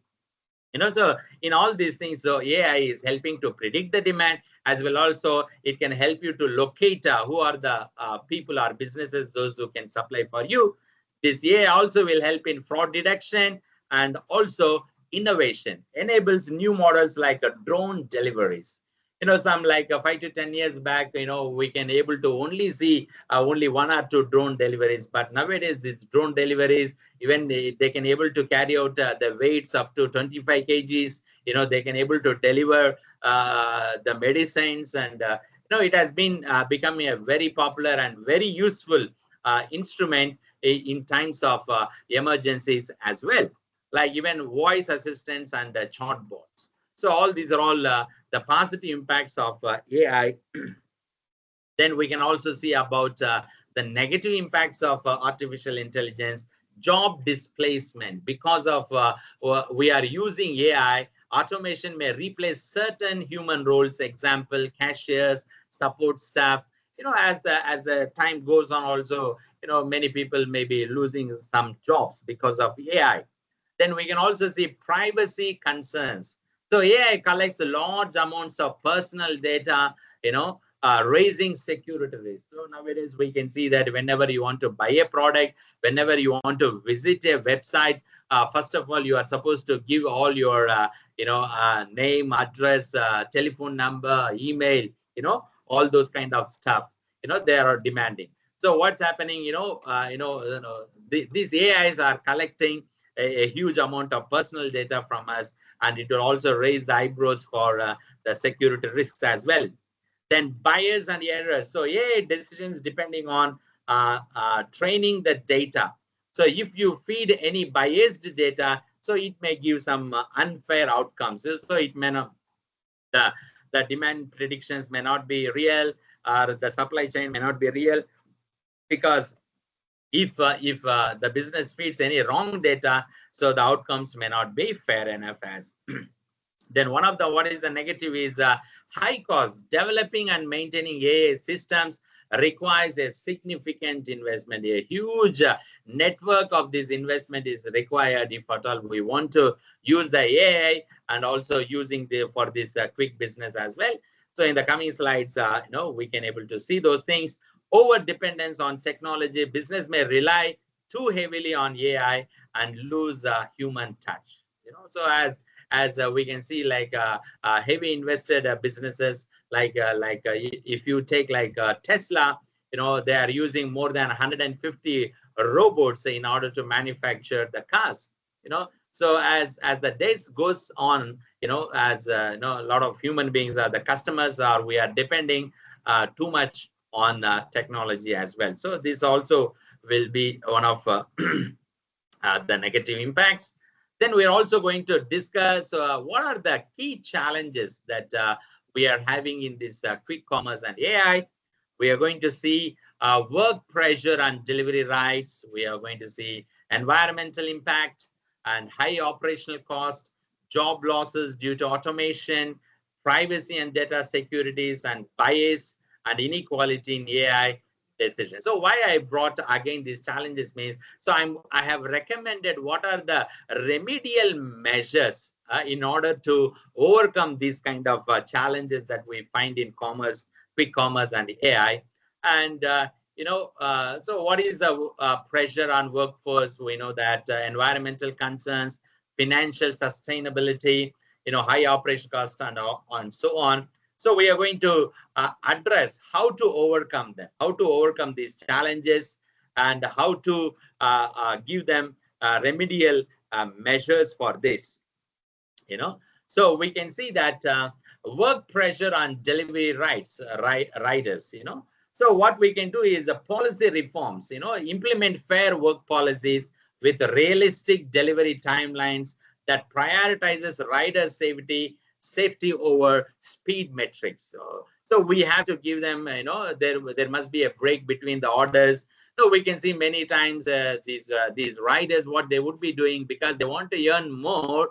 So in all these things, so AI is helping to predict the demand, as well also it can help you to locate who are the people or businesses, those who can supply for you. This AI also will help in fraud detection, and also innovation, enables new models like drone deliveries. Some like 5 to 10 years back, we can able to only see only 1 or 2 drone deliveries. But nowadays, these drone deliveries, even they can able to carry out the weights up to 25 kgs. They can able to deliver the medicines, and it has been becoming a very popular and very useful instrument in times of emergencies as well, like even voice assistants and chatbots. So all these are all the positive impacts of AI. Then we can also see about the negative impacts of artificial intelligence, job displacement. Because of we are using AI, automation may replace certain human roles, example, cashiers, support staff. As the time goes on also, many people may be losing some jobs because of AI. Then we can also see privacy concerns. So AI collects large amounts of personal data, raising security risks. So nowadays we can see that whenever you want to buy a product, whenever you want to visit a website, first of all, you are supposed to give all your, name, address, telephone number, email, all those kind of stuff, they are demanding. So what's happening, these AIs are collecting a huge amount of personal data from us, and it will also raise the eyebrows for the security risks as well. Then bias and errors. So AI decisions depending on training the data. So if you feed any biased data, so it may give some unfair outcomes. So it may not, the demand predictions may not be real, or the supply chain may not be real, because if the business feeds any wrong data, so the outcomes may not be fair enough as. Then one of the what is the negative is high cost. Developing and maintaining AI systems requires a significant investment. A huge network of this investment is required if at all we want to use the AI and also using for this quick business as well. So in the coming slides, we can able to see those things. Over dependence on technology, business may rely too heavily on AI and lose human touch. So as we can see, like heavy invested businesses, like if you take like Tesla, they are using more than 150 robots in order to manufacture the cars. So as the days goes on, as a lot of human beings are the customers, are we are depending too much on technology as well. So this also will be one of the negative impacts. Then we're also going to discuss what are the key challenges that we are having in this quick commerce and AI. We are going to see work pressure and delivery rights. We are going to see environmental impact and high operational cost, job losses due to automation, privacy and data securities, and bias and inequality in AI decision. So why I brought again these challenges means, so I have recommended what are the remedial measures in order to overcome these kind of challenges that we find in commerce, quick commerce and AI. And so what is the pressure on workforce? We know that environmental concerns, financial sustainability, high operation cost and so on. So we are going to address how to overcome them, how to overcome these challenges, and how to give them remedial measures for this. So we can see that work pressure on delivery rights, riders. So what we can do is policy reforms. Implement fair work policies with realistic delivery timelines that prioritizes rider safety over speed metrics. So we have to give them, there must be a break between the orders. So we can see many times these riders, what they would be doing, because they want to earn more,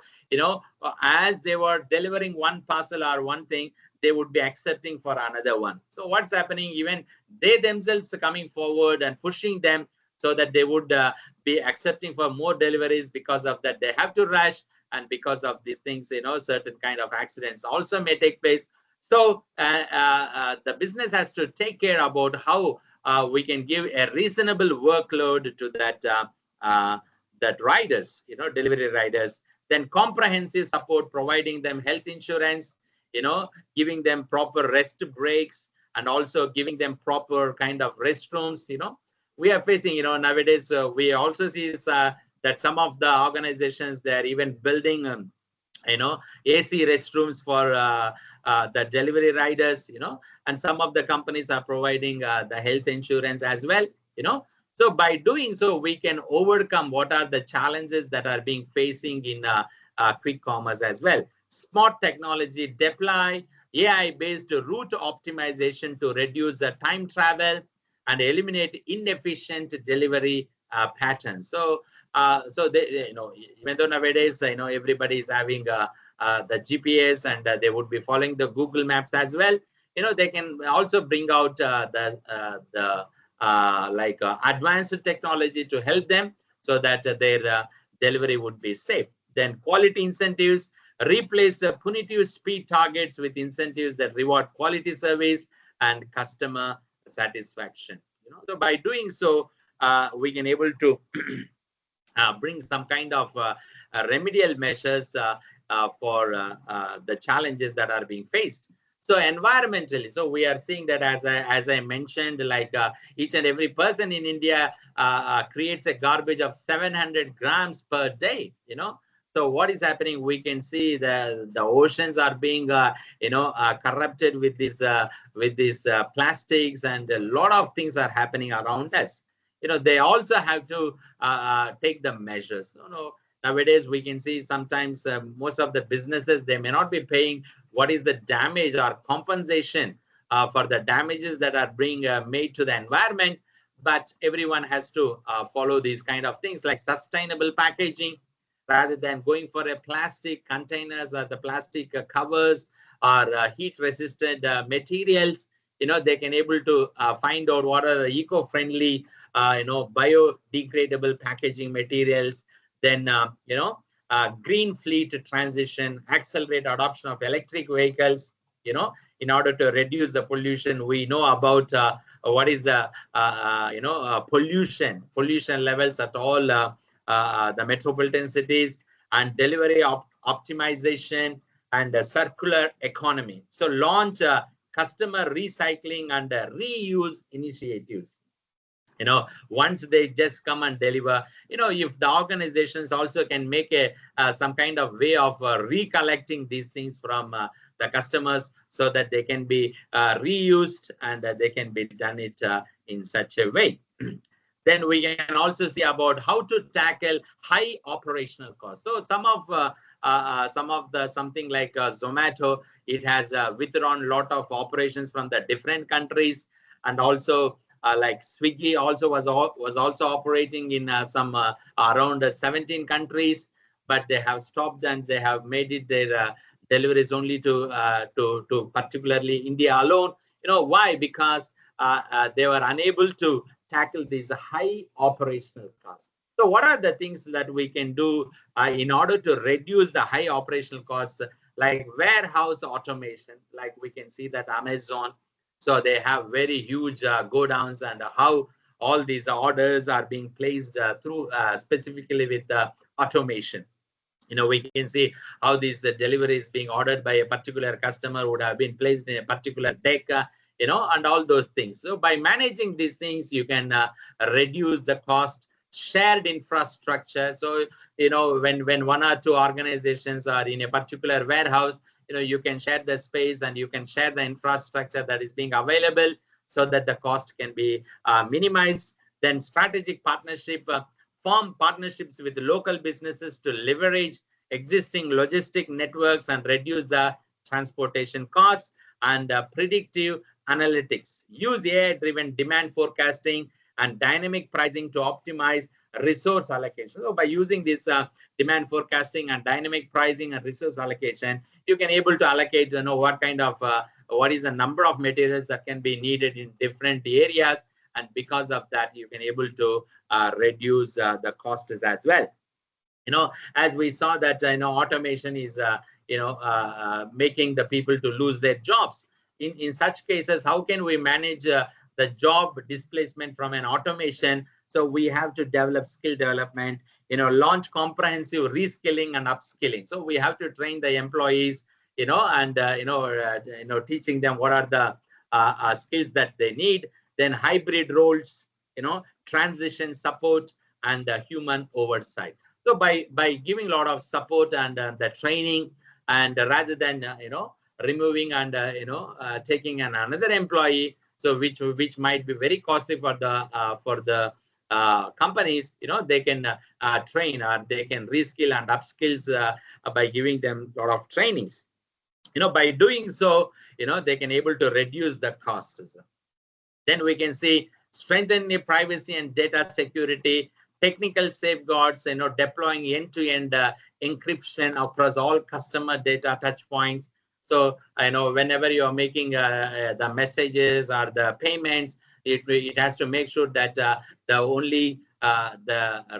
as they were delivering one parcel or one thing, they would be accepting for another one. So what's happening, even they themselves are coming forward and pushing them so that they would be accepting for more deliveries. Because of that, they have to rush. And because of these things, certain kind of accidents also may take place. So the business has to take care about how we can give a reasonable workload to that riders, delivery riders. Then comprehensive support, providing them health insurance, giving them proper rest breaks, and also giving them proper kind of restrooms. We are facing, nowadays we also see that some of the organizations, they're even building, AC restrooms for the delivery riders, and some of the companies are providing the health insurance as well, So by doing so, we can overcome what are the challenges that are being facing in quick commerce as well. Smart technology, deploy AI-based route optimization to reduce time travel and eliminate inefficient delivery patterns. So even though nowadays, everybody is having the GPS and they would be following the Google Maps as well. They can also bring out advanced technology to help them so that their delivery would be safe. Then quality incentives, replace punitive speed targets with incentives that reward quality service and customer satisfaction. So by doing so, we can able to bring some kind of remedial measures for the challenges that are being faced. So environmentally, so we are seeing that as I mentioned, like each and every person in India creates a garbage of 700 grams per day. So what is happening? We can see the oceans are being corrupted with these plastics, and a lot of things are happening around us. They also have to take the measures. Nowadays we can see sometimes most of the businesses, they may not be paying what is the damage or compensation for the damages that are being made to the environment. but everyone has to follow these kind of things like sustainable packaging, rather than going for a plastic containers or the plastic covers or heat resistant materials. They can able to find out what are the eco-friendly biodegradable packaging materials. Then green fleet transition, accelerate adoption of electric vehicles, in order to reduce the pollution. We know about what is the pollution levels at all the metropolitan cities, and delivery optimization and circular economy. So launch customer recycling and reuse initiatives. Once they just come and deliver, if the organizations also can make a some kind of way of recollecting these things from the customers, so that they can be reused and they can be done it in such a way. Then we can also see about how to tackle high operational costs. So some of the something like Zomato, it has withdrawn a lot of operations from the different countries, and also like Swiggy also was also operating in some around 17 countries, but they have stopped and they have made it their deliveries only to particularly India alone. Why? Because they were unable to tackle these high operational costs. So what are the things that we can do in order to reduce the high operational costs, like warehouse automation? Like we can see that Amazon, so they have very huge go-downs, and how all these orders are being placed through specifically with the automation. We can see how these deliveries being ordered by a particular customer would have been placed in a particular deck, and all those things. So by managing these things, you can reduce the cost. Shared infrastructure. So, when one or two organizations are in a particular warehouse, you can share the space and you can share the infrastructure that is being available, so that the cost can be minimized. Then strategic partnership, form partnerships with local businesses to leverage existing logistic networks and reduce the transportation costs. And predictive analytics, use AI-driven demand forecasting and dynamic pricing to optimize resource allocation. So by using this demand forecasting and dynamic pricing and resource allocation, you can able to allocate, what kind of what is the number of materials that can be needed in different areas, and because of that, you can able to reduce the costs as well. As we saw that automation is making the people to lose their jobs. In such cases, how can we manage the job displacement from an automation? So we have to develop skill development, launch comprehensive reskilling and upskilling. So we have to train the employees, and teaching them what are the skills that they need. Then hybrid roles, transition support and human oversight. So by giving a lot of support and the training, and rather than removing and taking another employee, so which might be very costly for the companies, they can train, or they can reskill and upskills by giving them a lot of trainings. By doing so, they can able to reduce the costs. Then we can see strengthen the privacy and data security, technical safeguards, deploying end-to-end encryption across all customer data touch points. So whenever you are making the messages or the payments, it has to make sure that the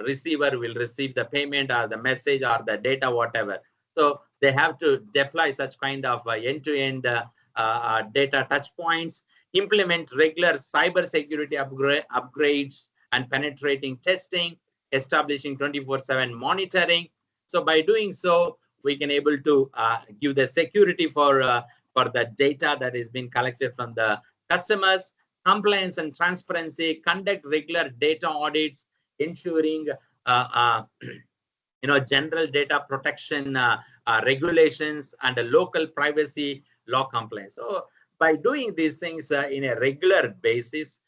receiver will receive the payment or the message or the data, whatever. So they have to deploy such kind of end-to-end data touch points, implement regular cyber security upgrades and penetrating testing, establishing 24/7 monitoring. So by doing so, we can able to give the security for the data that is being collected from the customers, compliance and transparency, conduct regular data audits, ensuring general data protection regulations and a local privacy law compliance. So by doing these things in a regular basis,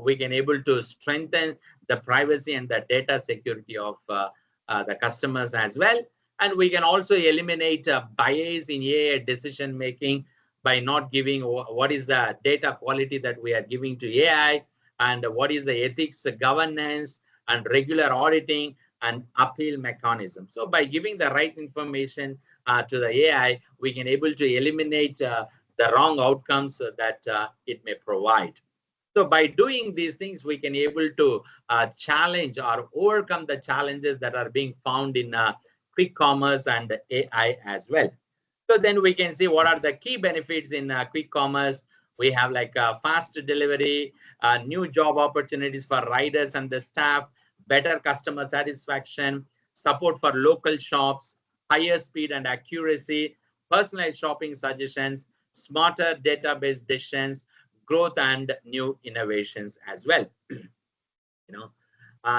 we can able to strengthen the privacy and the data security of the customers as well. And we can also eliminate bias in AI decision making by not giving what is the data quality that we are giving to AI, and what is the ethics, governance, and regular auditing and appeal mechanism. So by giving the right information to the AI, we can able to eliminate the wrong outcomes that it may provide. So by doing these things, we can able to challenge or overcome the challenges that are being found in quick commerce and AI as well. So then we can see what are the key benefits in quick commerce. We have like fast delivery, new job opportunities for riders and the staff, better customer satisfaction, support for local shops, higher speed and accuracy, personalized shopping suggestions, smarter database decisions, growth and new innovations as well.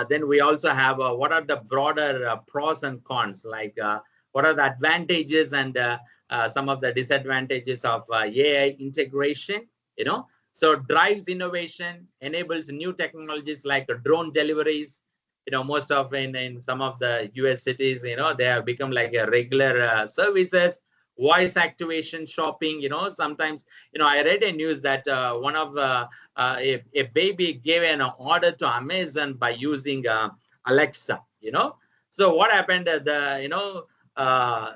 Then we also have what are the broader pros and cons, like what are the advantages and some of the disadvantages of AI integration, so drives innovation, enables new technologies like drone deliveries. Most of in some of the US cities, they have become like a regular services. Voice activation shopping, sometimes, I read a news that one of a baby gave an order to Amazon by using Alexa, So what happened?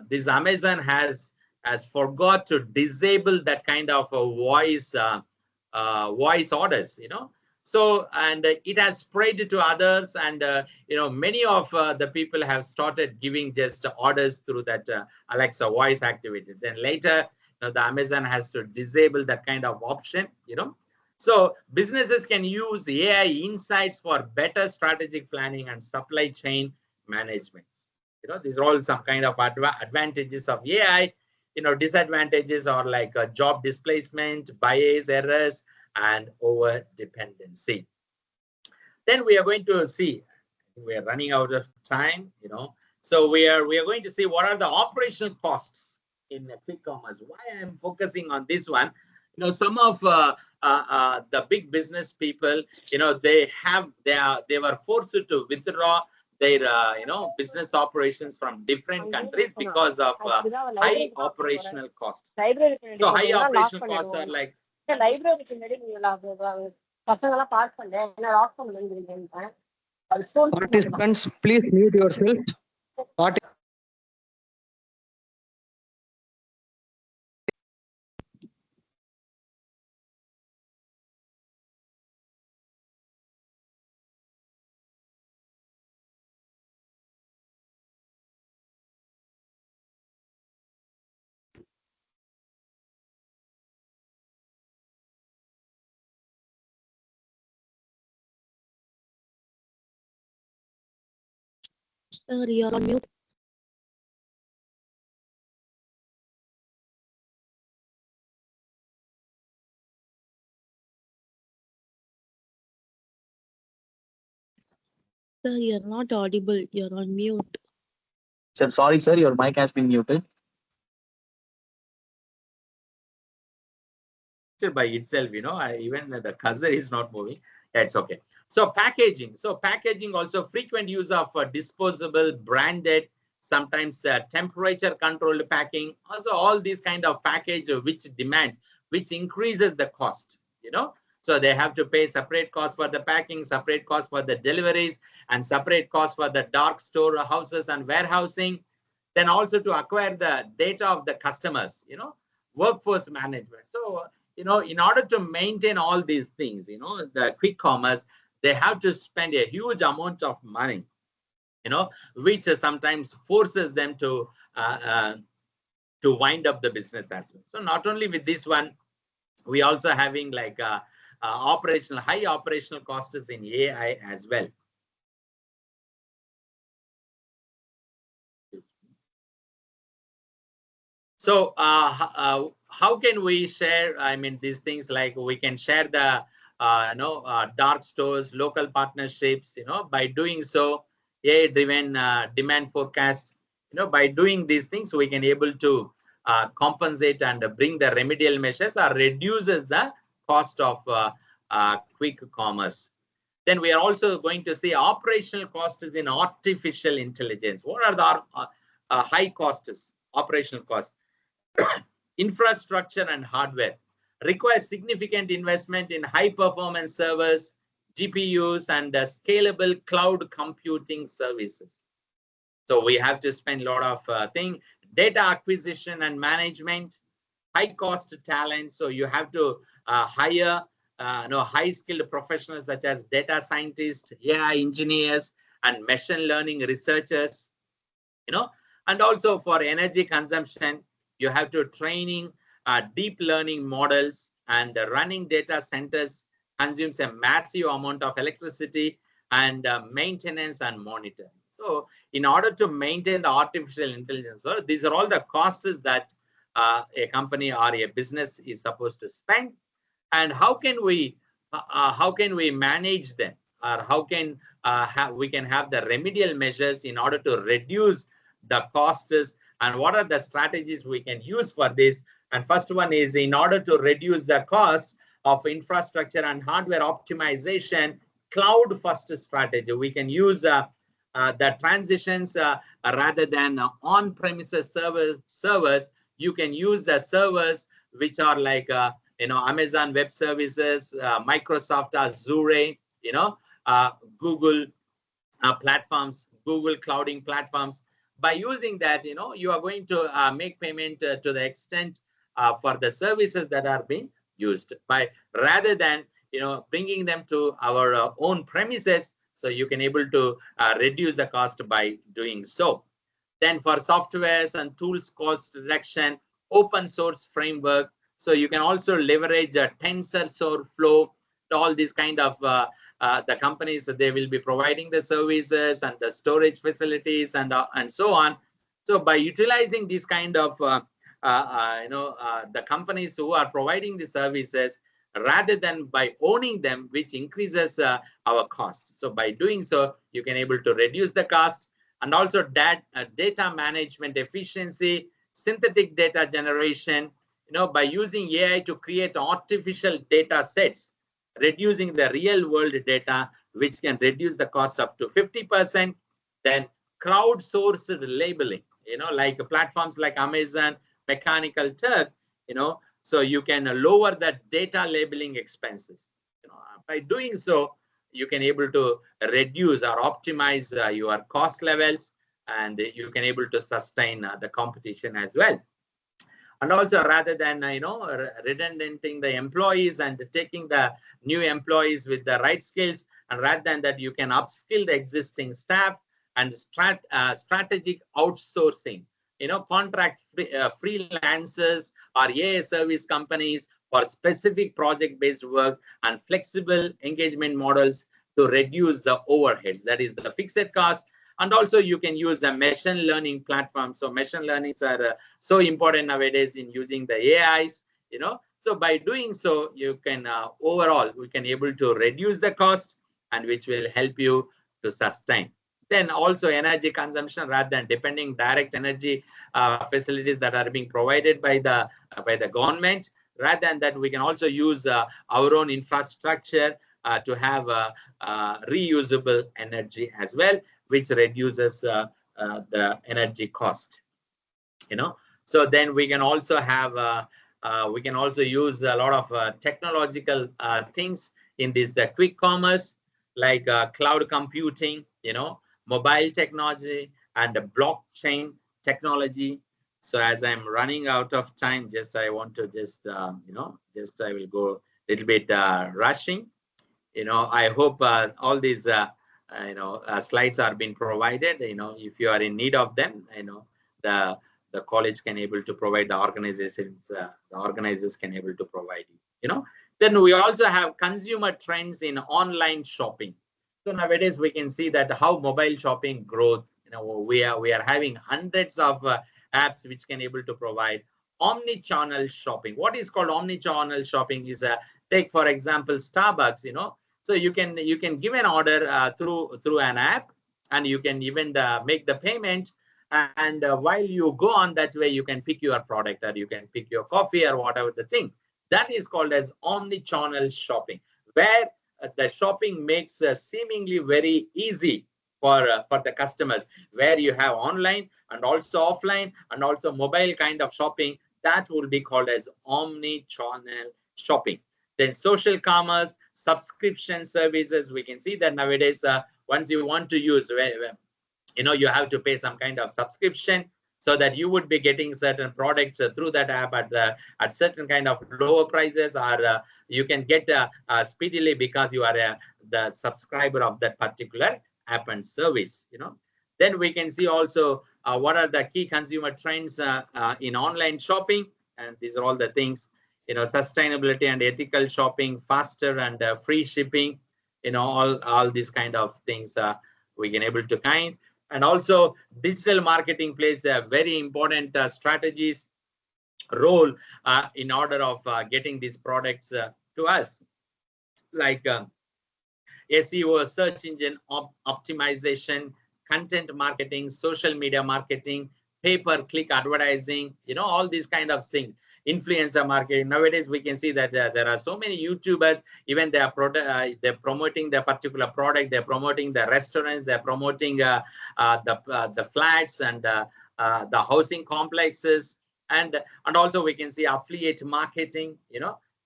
This Amazon has forgot to disable that kind of voice orders, So, and it has spread to others, and many of the people have started giving just orders through that Alexa voice activated. Then later, the Amazon has to disable that kind of option, So businesses can use AI insights for better strategic planning and supply chain management. These are all some kind of advantages of AI. Disadvantages are like job displacement, bias, errors, and over dependency. Then we are going to see, we are running out of time, So we are going to see what are the operational costs in quick commerce. Why I am focusing on this one, some of the big business people, they were forced to withdraw their business operations from different countries because of high operational costs. So high operational costs are like Participants, please mute yourself. Sir, you're on mute. Sir, you're not audible. You're on mute. Sir, sorry, sir, your mic has been muted. by itself, even the cursor is not moving. That's okay. So packaging. So packaging also frequent use of disposable, branded, sometimes temperature controlled packing. Also all these kind of package which increases the cost, So they have to pay separate cost for the packing, separate cost for the deliveries, and separate cost for the dark store houses and warehousing. Then also to acquire the data of the customers, workforce management. So, in order to maintain all these things, the quick commerce, they have to spend a huge amount of money, which sometimes forces them to wind up the business as well. So not only with this one, we also having like high operational costs in AI as well. So how can we share? I mean, these things like we can share the dark stores, local partnerships. By doing so, AI-driven demand forecast. By doing these things, we can able to compensate and bring the remedial measures or reduces the cost of quick commerce. Then we are also going to see operational costs in artificial intelligence. What are the high costs? Operational costs. Infrastructure and hardware requires significant investment in high performance servers, GPUs, and scalable cloud computing services. So we have to spend a lot of data acquisition and management, high cost talent. So you have to hire high skilled professionals such as data scientists, AI engineers, and machine learning researchers. And also for energy consumption, you have to training deep learning models, and running data centers consumes a massive amount of electricity and maintenance and monitoring. So in order to maintain the artificial intelligence, these are all the costs that a company or a business is supposed to spend. And how can we manage them, or how can we can have the remedial measures in order to reduce the costs, and what are the strategies we can use for this? And first one is, in order to reduce the cost of infrastructure and hardware optimization, cloud first strategy. We can use the transitions rather than on-premises servers. You can use the servers which are like Amazon Web Services, Microsoft Azure, Google platforms, Google clouding platforms. By using that, you are going to make payment to the extent for the services that are being used, by rather than bringing them to our own premises. So you can able to reduce the cost by doing so. Then for softwares and tools cost reduction, open source framework. So you can also leverage a TensorFlow flow, all these kind of the companies, they will be providing the services and the storage facilities and so on. So by utilizing these kind of the companies who are providing the services, rather than by owning them, which increases our cost. So by doing so, you can able to reduce the cost. And also data management efficiency, synthetic data generation, by using AI to create artificial data sets, reducing the real world data, which can reduce the cost up to 50%. Then crowdsourced labeling, like platforms like Amazon, Mechanical Turk, so you can lower the data labeling expenses. By doing so, you can able to reduce or optimize your cost levels, and you can able to sustain the competition as well. And also, rather than redundanting the employees and taking the new employees with the right skills, and rather than that, you can upskill the existing staff, and strategic outsourcing, contract freelancers or AI service companies for specific project-based work, and flexible engagement models to reduce the overheads, that is the fixed cost. And also you can use a machine learning platform. So machine learnings are so important nowadays in using the AIs, So by doing so, you can overall, we can able to reduce the cost, and which will help you to sustain. Then also energy consumption, rather than depending direct energy facilities that are being provided by the government. Rather than that, we can also use our own infrastructure to have reusable energy as well, which reduces the energy cost. So then we can also have we can also use a lot of technological things in this quick commerce, like cloud computing, mobile technology, and blockchain technology. So as I'm running out of time, I want to I will go a little bit rushing. I hope all these slides are being provided. If you are in need of them, the college can able to provide, the organizations, the organizers can able to provide you. Then we also have consumer trends in online shopping. So nowadays we can see that how mobile shopping growth. We are having hundreds of apps which can able to provide omni-channel shopping. What is called omni-channel shopping is take for example Starbucks. So you can give an order through an app, and you can even make the payment. And while you go on that way, you can pick your product, or you can pick your coffee or whatever the thing. That is called as omni-channel shopping, where the shopping makes seemingly very easy for the customers, where you have online and also offline and also mobile kind of shopping. That will be called as omni-channel shopping. Then social commerce, subscription services. We can see that nowadays, once you want to use, you have to pay some kind of subscription, so that you would be getting certain products through that app at certain kind of lower prices, or you can get speedily because you are the subscriber of that particular app and service. Then we can see also what are the key consumer trends in online shopping, and these are all the things. Sustainability and ethical shopping, faster and free shipping. All these kind of things we can able to kind. And also digital marketing plays a very important strategies role in order of getting these products to us, like SEO, search engine optimization, content marketing, social media marketing, pay-per-click advertising, all these kind of things. Influencer marketing. Nowadays, we can see that there are so many YouTubers, even they're promoting their particular product, they're promoting the restaurants, they're promoting the flats and the housing complexes. And also we can see affiliate marketing,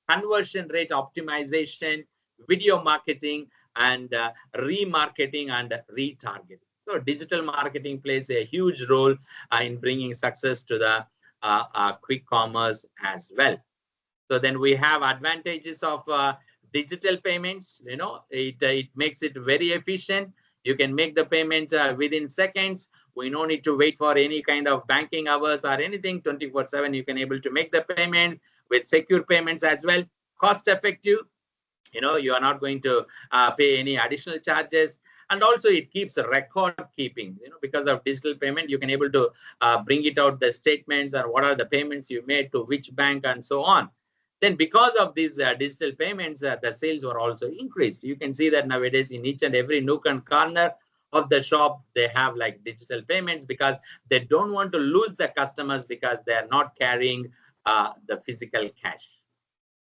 conversion rate optimization, video marketing, and remarketing and retargeting. So digital marketing plays a huge role in bringing success to the quick commerce as well. So then we have advantages of digital payments. It makes it very efficient. You can make the payment within seconds. We no need to wait for any kind of banking hours or anything. 24/7 you can able to make the payments with secure payments as well. Cost effective. You are not going to pay any additional charges. And also it keeps a record keeping, because of digital payment, you can able to bring it out the statements or what are the payments you made to which bank and so on. Then because of these digital payments, the sales were also increased. You can see that nowadays in each and every nook and corner of the shop, they have like digital payments, because they don't want to lose the customers because they are not carrying the physical cash.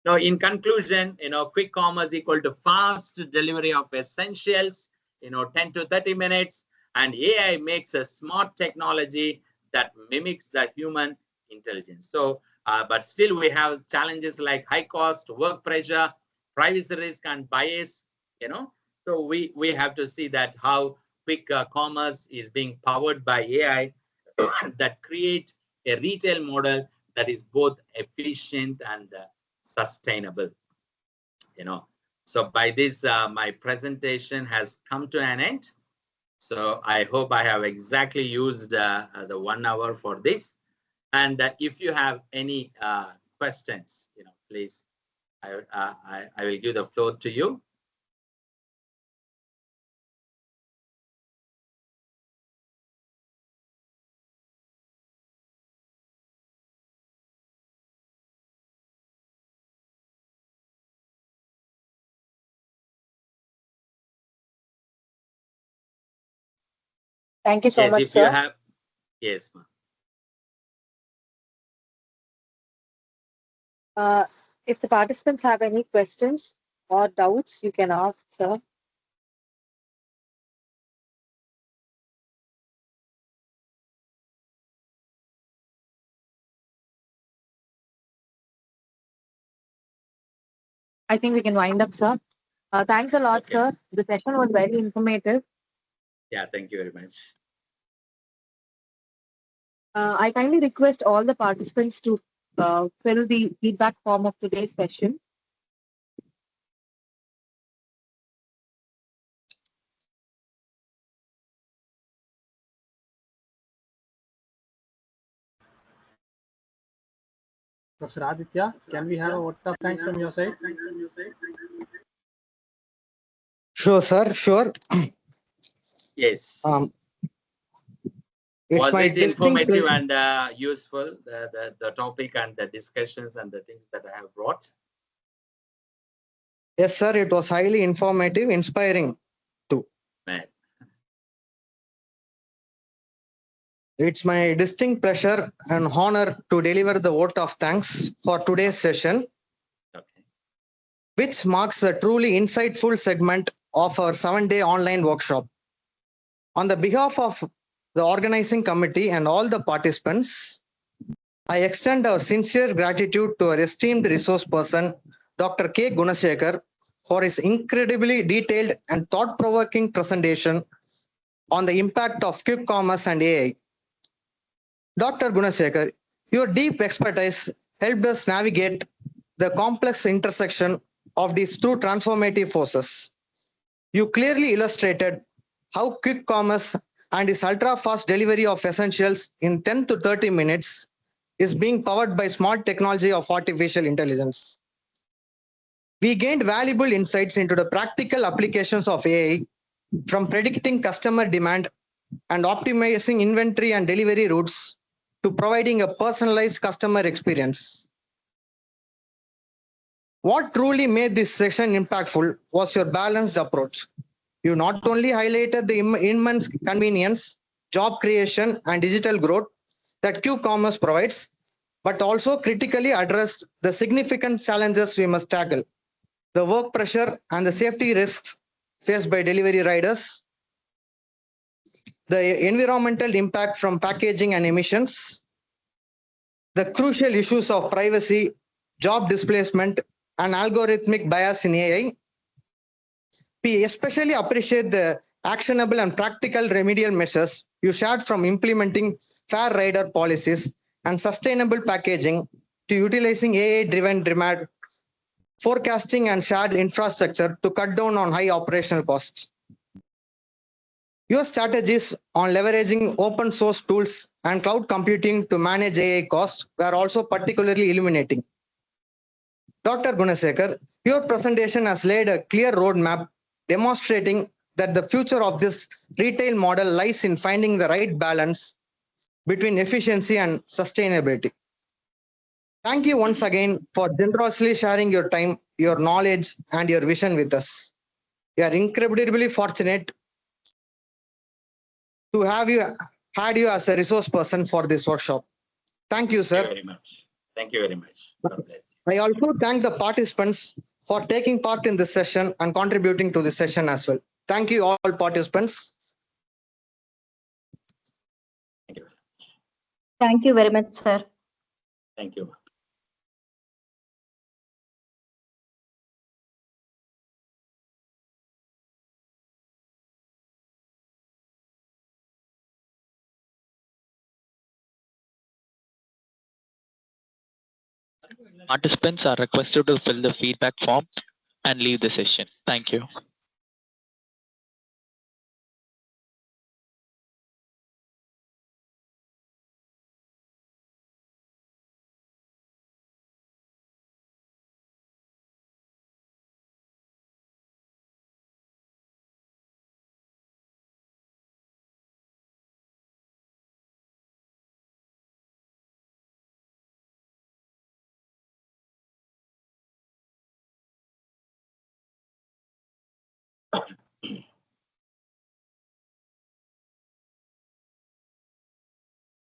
Now, in conclusion, quick commerce equal to fast delivery of essentials, 10 to 30 minutes, and AI makes a smart technology that mimics the human intelligence. So, but still we have challenges like high cost, work pressure, privacy risk, and bias, So we have to see that how quick commerce is being powered by AI that create a retail model that is both efficient and sustainable, So by this, my presentation has come to an end. So I hope I have exactly used the 1 hour for this. And if you have any questions, please, I will give the floor to you. Thank you so Yes, much, if sir. you have, yes, ma'am. If the participants have any questions or doubts, you can ask, sir. I think we can wind up, sir. Thanks a lot, Okay. sir. The session was very informative. Yeah, thank you very much. I kindly request all the participants to fill the feedback form of today's session. Professor Aditya, can we have a vote of thanks from your side? Sure, sir. Sure. Yes. It's Was my it distinct informative and useful, the topic and the discussions and the things that I have brought? Yes, sir. It was highly informative, inspiring too. Man. It's my distinct pleasure and honor to deliver the vote of thanks for today's session, Okay. which marks a truly insightful segment of our 7-day online workshop. On the behalf of the organizing committee and all the participants, I extend our sincere gratitude to our esteemed resource person, Dr. K. GUNASHEKHAR, for his incredibly detailed and thought-provoking presentation on the impact of quick commerce and AI. Dr. Gunashekhar, your deep expertise helped us navigate the complex intersection of these two transformative forces. You clearly illustrated how quick commerce and its ultra-fast delivery of essentials in 10 to 30 minutes is being powered by smart technology of artificial intelligence. We gained valuable insights into the practical applications of AI, from predicting customer demand and optimizing inventory and delivery routes to providing a personalized customer experience. What truly made this session impactful was your balanced approach. You not only highlighted the immense convenience, job creation, and digital growth that Q-commerce provides, but also critically addressed the significant challenges we must tackle: the work pressure and the safety risks faced by delivery riders, the environmental impact from packaging and emissions, the crucial issues of privacy, job displacement, and algorithmic bias in AI. We especially appreciate the actionable and practical remedial measures you shared, from implementing fair rider policies and sustainable packaging to utilizing AI-driven demand forecasting and shared infrastructure to cut down on high operational costs. Your strategies on leveraging open source tools and cloud computing to manage AI costs were also particularly illuminating. Dr. Gunashekhar, your presentation has laid a clear roadmap demonstrating that the future of this retail model lies in finding the right balance between efficiency and sustainability. Thank you once again for generously sharing your time, your knowledge, and your vision with us. We are incredibly fortunate to have you as a resource person for this workshop. Thank you, sir. Thank you very much. Thank you very much. God bless you. I also thank the participants for taking part in this session and contributing to this session as well. Thank you all participants. Thank you. Thank you very much, sir. Thank you. Participants are requested to fill the feedback form and leave the session. Thank you.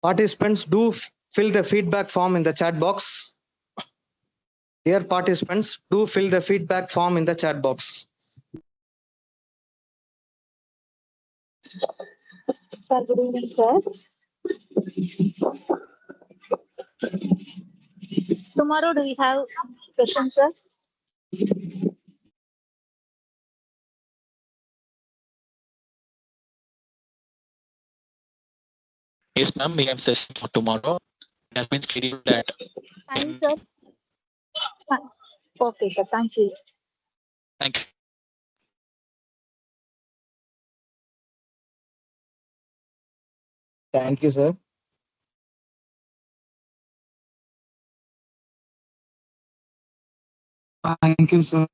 Participants, do fill the feedback form in the chat box. Dear participants, do fill the feedback form in the chat box. Sir, good evening, sir. Tomorrow, do we have session, sir? Yes, ma'am, we have session for tomorrow. It has been scheduled at Time, sir. Okay, sir. Thank you. Thank you. Thank you, sir. Thank you, sir.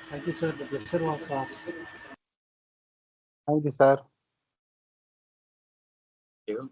Thank you, sir. The pleasure was ours. Thank you, sir. Thank you.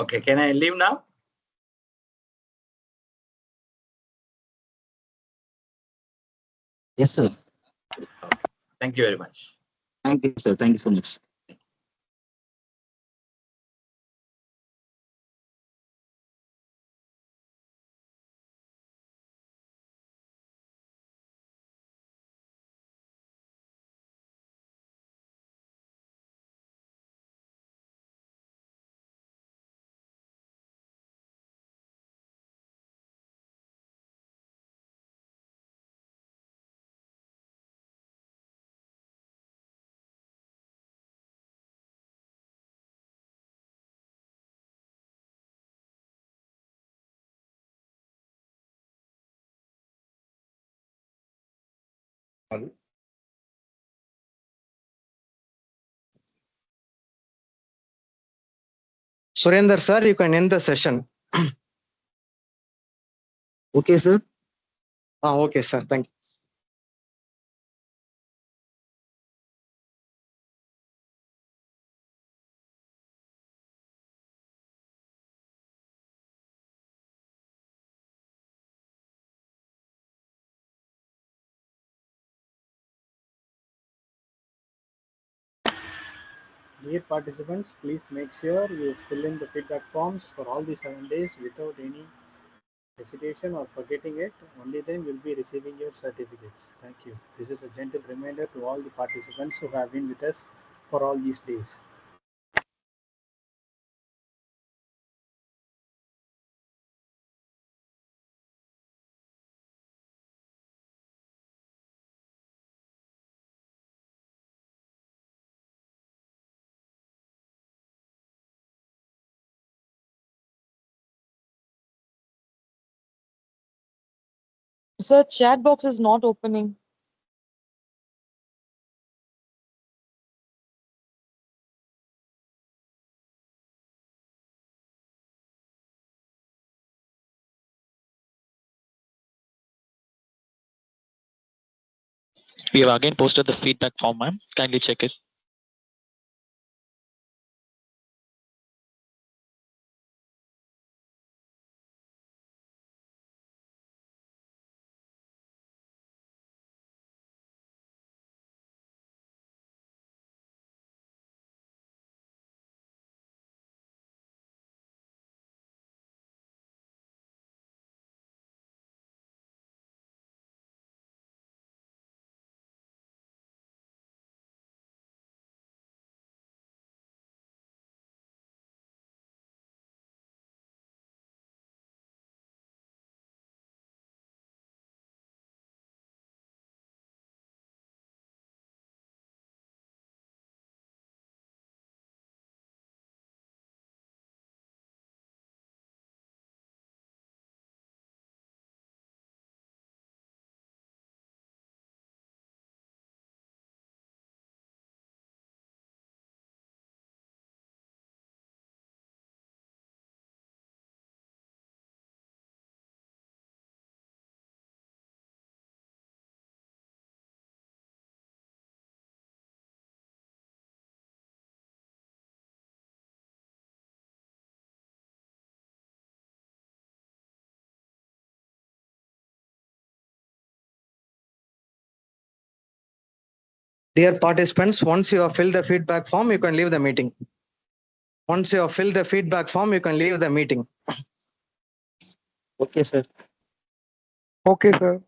Okay, can I leave now? Yes, sir. Thank you very much. Thank you, sir. Thank you so much. Surender sir, you can end the session. Okay, sir. Okay, sir. Thank you. Dear participants, please make sure you fill in the feedback forms for all the 7 days without any hesitation or forgetting it. Only then you'll be receiving your certificates. Thank you. This is a gentle reminder to all the participants who have been with us for all these days. Sir, chat box is not opening. We have again posted the feedback form, ma'am. Kindly check it. Dear participants, once you have filled the feedback form, you can leave the meeting. Once you have filled the feedback form, you can leave the meeting. Okay, sir. Okay, sir.